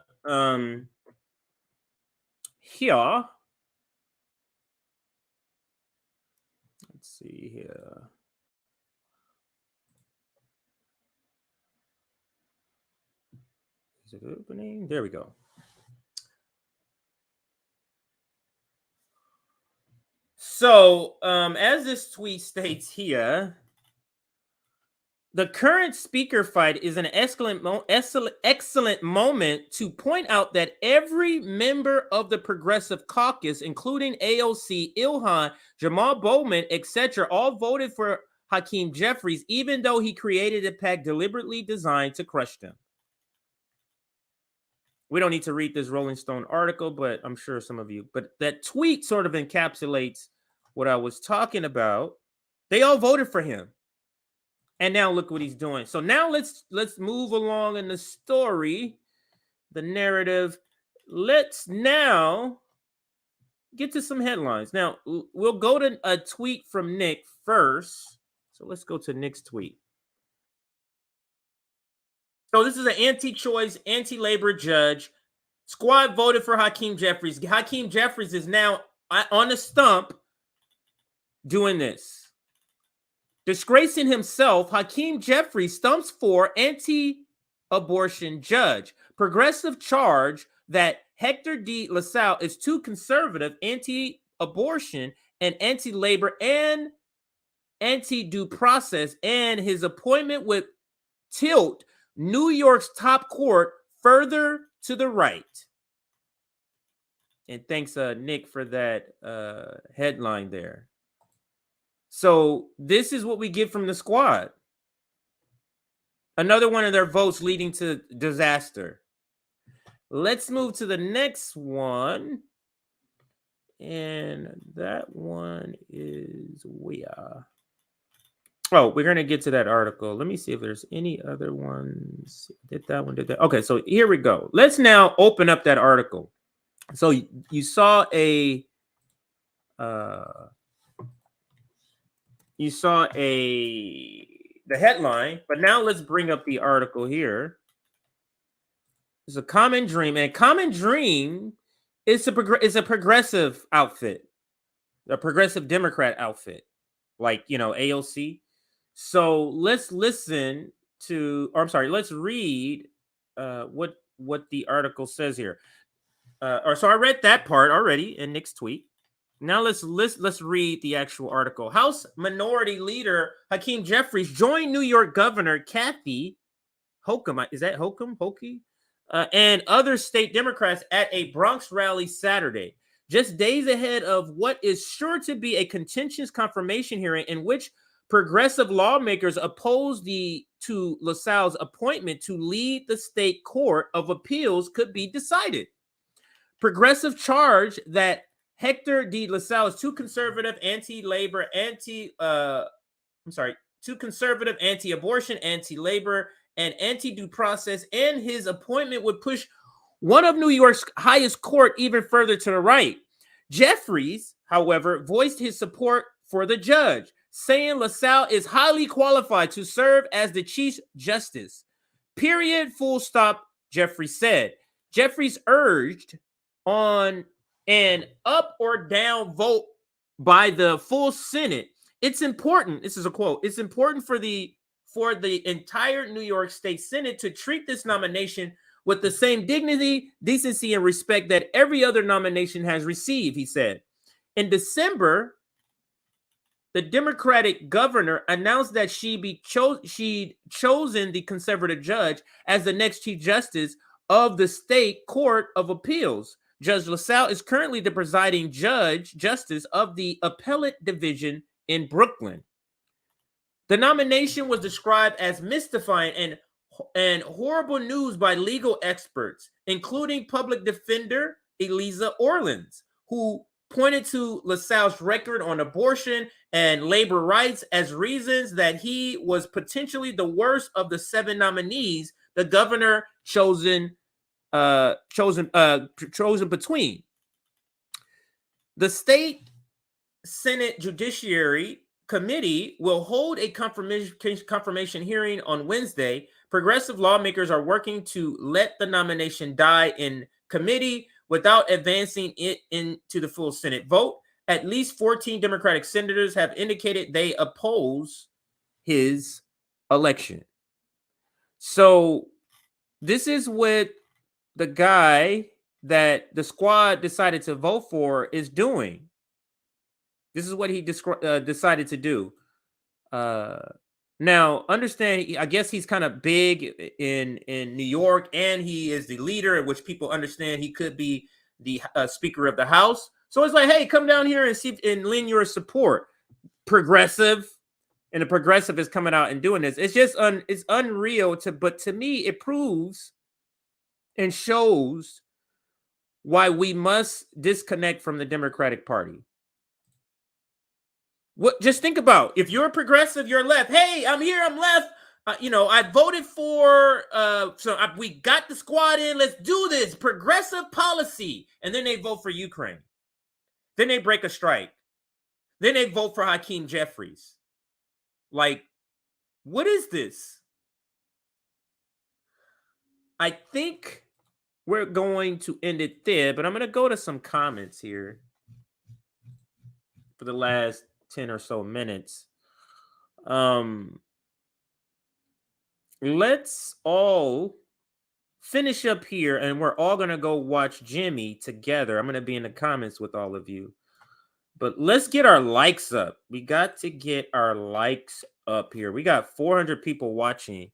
B: here. Let's see here. Is it opening? There we go. So, as this tweet states here, the current speaker fight is an excellent moment to point out that every member of the Progressive Caucus, including AOC, Ilhan, Jamal Bowman, etc., all voted for Hakeem Jeffries, even though he created a pact deliberately designed to crush them. We don't need to read this Rolling Stone article, but I'm sure some of you. But that tweet sort of encapsulates what I was talking about. They all voted for him. And now look what he's doing. So now let's move along in the story, the narrative. Let's now get to some headlines. Now, we'll go to a tweet from Nick first. So let's go to Nick's tweet. So this is an anti-choice, anti-labor judge. Squad voted for Hakeem Jeffries. Hakeem Jeffries is now on the stump doing this. Disgracing himself, Hakeem Jeffries stumps for anti-abortion judge. Progressive charge that Hector D. LaSalle is too conservative, anti-abortion and anti-labor and anti-due process, and his appointment would tilt New York's top court further to the right. And thanks, Nick, for that headline there. So this is what we get from the squad. Another one of their votes leading to disaster. Let's move to the next one. And that one is where? Oh, we're going to get to that article. Let me see if there's any other ones. Did that one, did that? Okay, so here we go. Let's now open up that article. So you saw the headline, but now let's bring up the article here. It's a common dream, and Common Dream is a progressive outfit, a progressive Democrat outfit, like, you know, AOC. So let's listen to, or I'm sorry, let's read what the article says here. So I read that part already in Nick's tweet. Now let's read the actual article. House Minority Leader Hakeem Jeffries joined New York Governor Kathy Hochul, is that Hochul? And other state Democrats at a Bronx rally Saturday, just days ahead of what is sure to be a contentious confirmation hearing in which progressive lawmakers opposed to LaSalle's appointment to lead the state court of appeals could be decided. Progressive charge that Hector D. LaSalle is too conservative, anti-labor, too conservative, anti-abortion, anti-labor, and anti-due process, and his appointment would push one of New York's highest court even further to the right. Jeffries, however, voiced his support for the judge, saying LaSalle is highly qualified to serve as the Chief Justice. Period, full stop, Jeffries said. Jeffries urged on an up or down vote by the full Senate it's important. This is a quote. It's important for the entire New York State Senate to treat this nomination with the same dignity, decency, and respect that every other nomination has received, he said. In December, the Democratic governor announced that she'd chosen the conservative judge as the next chief justice of the state court of appeals. Judge LaSalle is currently the presiding justice of the appellate division in Brooklyn. The nomination was described as mystifying and horrible news by legal experts, including public defender Eliza Orlins, who pointed to LaSalle's record on abortion and labor rights as reasons that he was potentially the worst of the 7 nominees the governor chosen between. The state Senate Judiciary Committee will hold a confirmation hearing on Wednesday. Progressive lawmakers are working to let the nomination die in committee without advancing it into the full Senate vote. At least 14 Democratic senators have indicated they oppose his election. So this is what the guy that the squad decided to vote for is doing. This is what he decided to do. Now, understand, I guess he's kind of big in New York, and he is the leader, in which people understand he could be the Speaker of the House. So it's like, hey, come down here and see and lend your support. Progressive, and the progressive is coming out and doing this. It's just it's unreal but to me, it proves and shows why we must disconnect from the Democratic Party. What? Just think about, if you're a progressive, you're left. Hey, I'm here, I'm left. I voted for. We got the squad in. Let's do this progressive policy, and then they vote for Ukraine. Then they break a strike. Then they vote for Hakeem Jeffries. Like, what is this? I think we're going to end it there, but I'm going to go to some comments here for the last 10 or so minutes. Let's all finish up here, and we're all going to go watch Jimmy together. I'm going to be in the comments with all of you. But let's get our likes up. We got to get our likes up here. We got 400 people watching.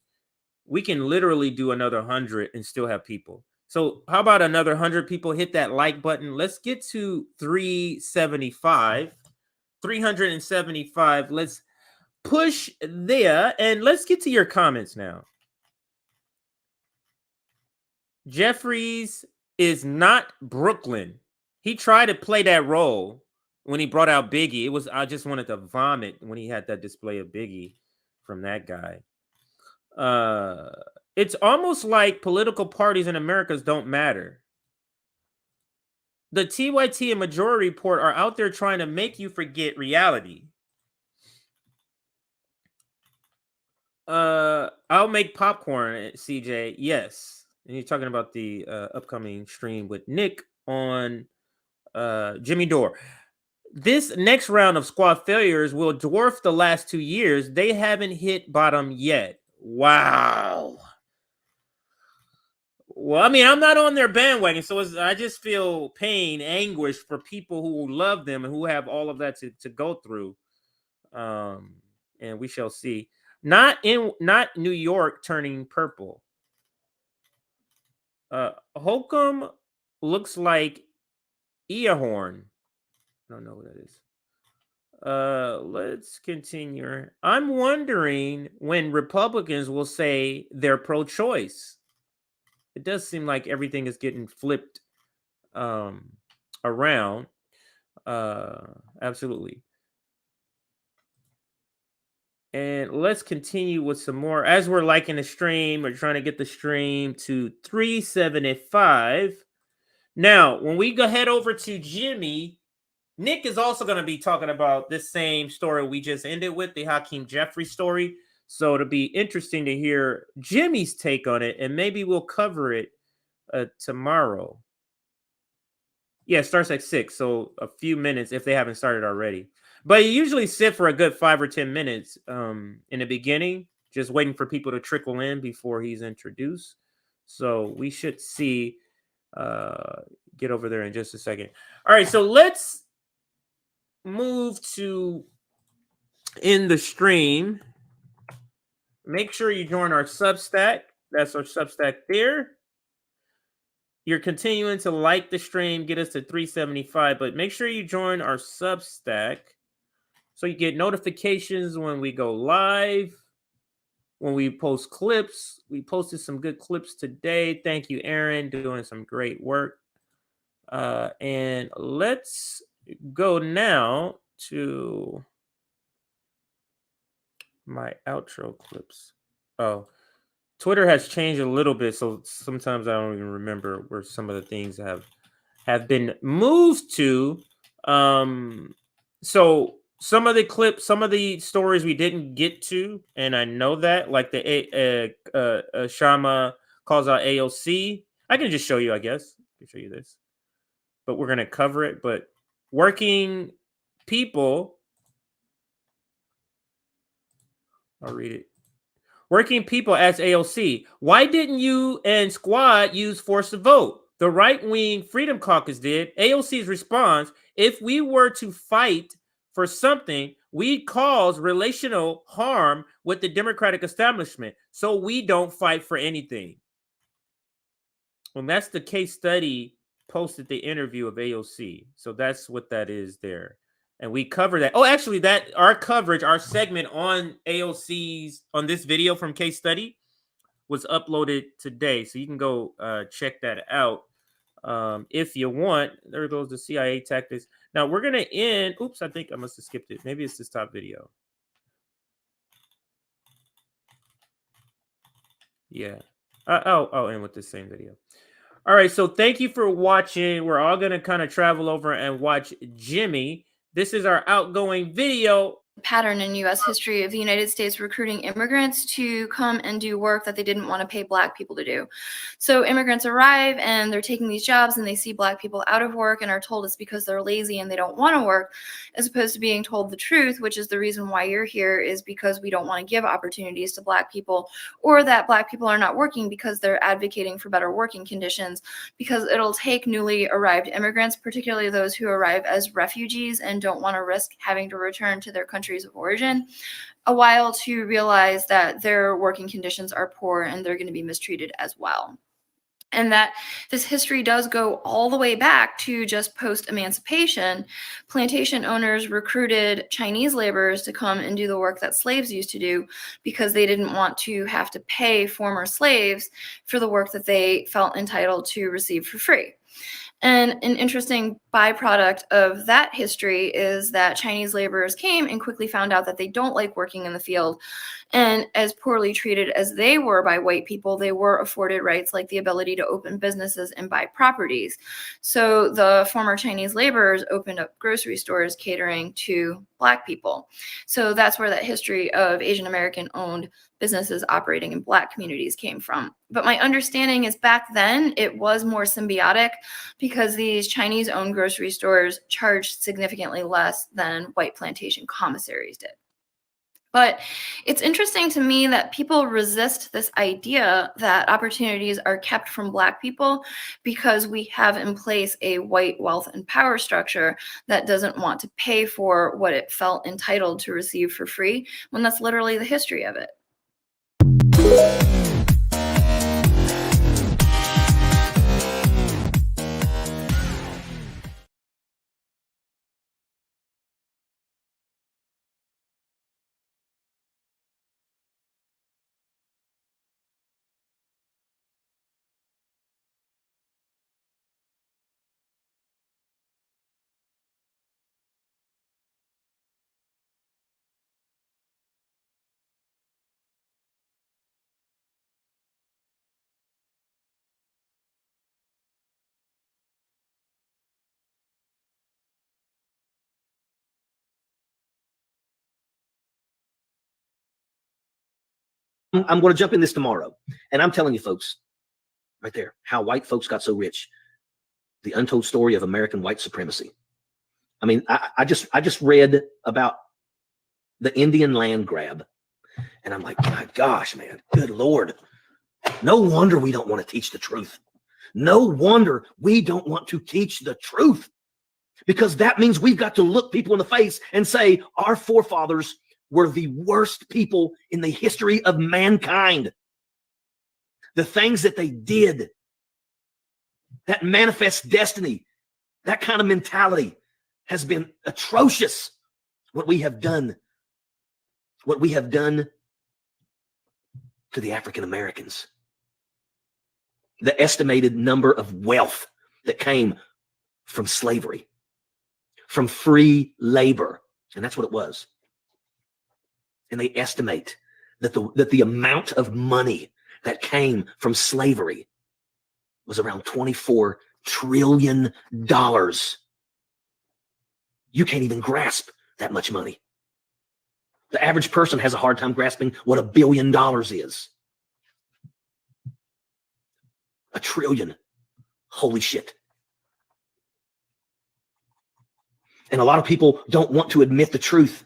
B: We can literally do another 100 and still have people. So how about another 100 people hit that like button? Let's get to 375. 375. Let's push there, and let's get to your comments now. Jeffries is not Brooklyn. He tried to play that role when he brought out Biggie. I just wanted to vomit when he had that display of Biggie from that guy. It's almost like political parties in America don't matter. The TYT and Majority Report are out there trying to make you forget reality. I'll make popcorn, CJ. Yes. And you're talking about the upcoming stream with Nick on Jimmy Dore. This next round of squad failures will dwarf the last 2 years. They haven't hit bottom yet. Wow. Well, I mean, I'm not on their bandwagon, so I just feel pain, anguish for people who love them and who have all of that to go through. And we shall see. Not New York turning purple. Holcomb looks like Earhorn. I don't know what that is. Let's continue. I'm wondering when Republicans will say they're pro-choice. It does seem like everything is getting flipped around. Absolutely. And let's continue with some more. As we're liking the stream, we're trying to get the stream to 375. Now, when we head over to Jimmy, Nick is also going to be talking about this same story we just ended with, the Hakeem Jeffries story. So it'll be interesting to hear Jimmy's take on it, and maybe we'll cover it tomorrow. Yeah, it starts at 6, so a few minutes if they haven't started already. But you usually sit for a good 5 or 10 minutes in the beginning, just waiting for people to trickle in before he's introduced. So we should see get over there in just a second. All right, so let's move to in the stream. Make sure you join our Substack. That's our Substack there. You're continuing to like the stream, get us to 375, but make sure you join our Substack so you get notifications when we go live, when we post clips. We posted some good clips today. Thank you, Aaron, doing some great work. And let's go now to my outro clips. Oh, Twitter has changed a little bit, so sometimes I don't even remember where some of the things have been moved to. So some of the clips, some of the stories we didn't get to, and I know that, like the Shama calls out AOC. I can just show you, I guess. I can show you this, but we're gonna cover it. But working people, I'll read it. Working people asked AOC, why didn't you and Squad use force to vote? The right-wing Freedom Caucus did. AOC's response, if we were to fight for something, we'd cause relational harm with the Democratic establishment. So we don't fight for anything. Well, that's the case study posted the interview of AOC. So that's what that is there. And we cover that. Oh, actually, that our coverage, our segment on AOC's on this video from Case Study was uploaded today. So you can go check that out if you want. There goes the CIA tactics. Now we're gonna end. Oops, I think I must have skipped it. Maybe it's this top video. Yeah. I'll end with the same video. All right. So thank you for watching. We're all gonna kind of travel over and watch Jimmy. This is our outgoing video.
A: Pattern in U.S. history of the United States recruiting immigrants to come and do work that they didn't want to pay Black people to do. So immigrants arrive and they're taking these jobs and they see Black people out of work and are told it's because they're lazy and they don't want to work, as opposed to being told the truth, which is the reason why you're here is because we don't want to give opportunities to Black people, or that Black people are not working because they're advocating for better working conditions, because it'll take newly arrived immigrants, particularly those who arrive as refugees and don't want to risk having to return to their countries of origin, a while to realize that their working conditions are poor and they're going to be mistreated as well. And that this history does go all the way back to just post-emancipation. Plantation owners recruited Chinese laborers to come and do the work that slaves used to do because they didn't want to have to pay former slaves for the work that they felt entitled to receive for free. And an interesting byproduct of that history is that Chinese laborers came and quickly found out that they don't like working in the field. And as poorly treated as they were by white people, they were afforded rights like the ability to open businesses and buy properties. So the former Chinese laborers opened up grocery stores catering to Black people. So that's where that history of Asian American owned businesses operating in Black communities came from. But my understanding is back then it was more symbiotic because these Chinese owned grocery stores charged significantly less than white plantation commissaries did. But it's interesting to me that people resist this idea that opportunities are kept from Black people because we have in place a white wealth and power structure that doesn't want to pay for what it felt entitled to receive for free, when that's literally the history of it.
K: I'm going to jump in this tomorrow. And I'm telling you folks, right there, how white folks got so rich. The untold story of American white supremacy. I mean, I just read about the Indian land grab, and I'm like, my gosh, man, good Lord. No wonder we don't want to teach the truth. No wonder we don't want to teach the truth, because that means we've got to look people in the face and say our forefathers were the worst people in the history of mankind. The things that they did, that manifest destiny, that kind of mentality has been atrocious. What we have done to the African Americans. The estimated number of wealth that came from slavery, from free labor, and that's what it was. And they estimate that the amount of money that came from slavery was around $24 trillion. You can't even grasp that much money. The average person has a hard time grasping what $1 billion is. $1 trillion. Holy shit. And a lot of people don't want to admit the truth,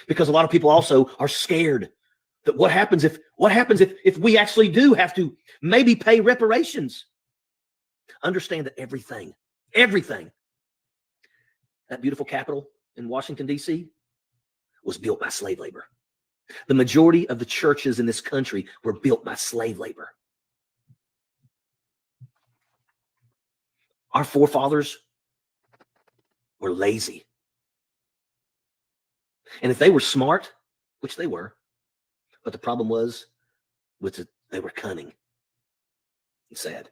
K: because a lot of people also are scared that what happens if we actually do have to maybe pay reparations. Understand that everything, that beautiful Capitol in Washington, D.C. was built by slave labor. The majority of the churches in this country were built by slave labor. Our forefathers were lazy. And if they were smart, which they were, but the problem was they were cunning and sad.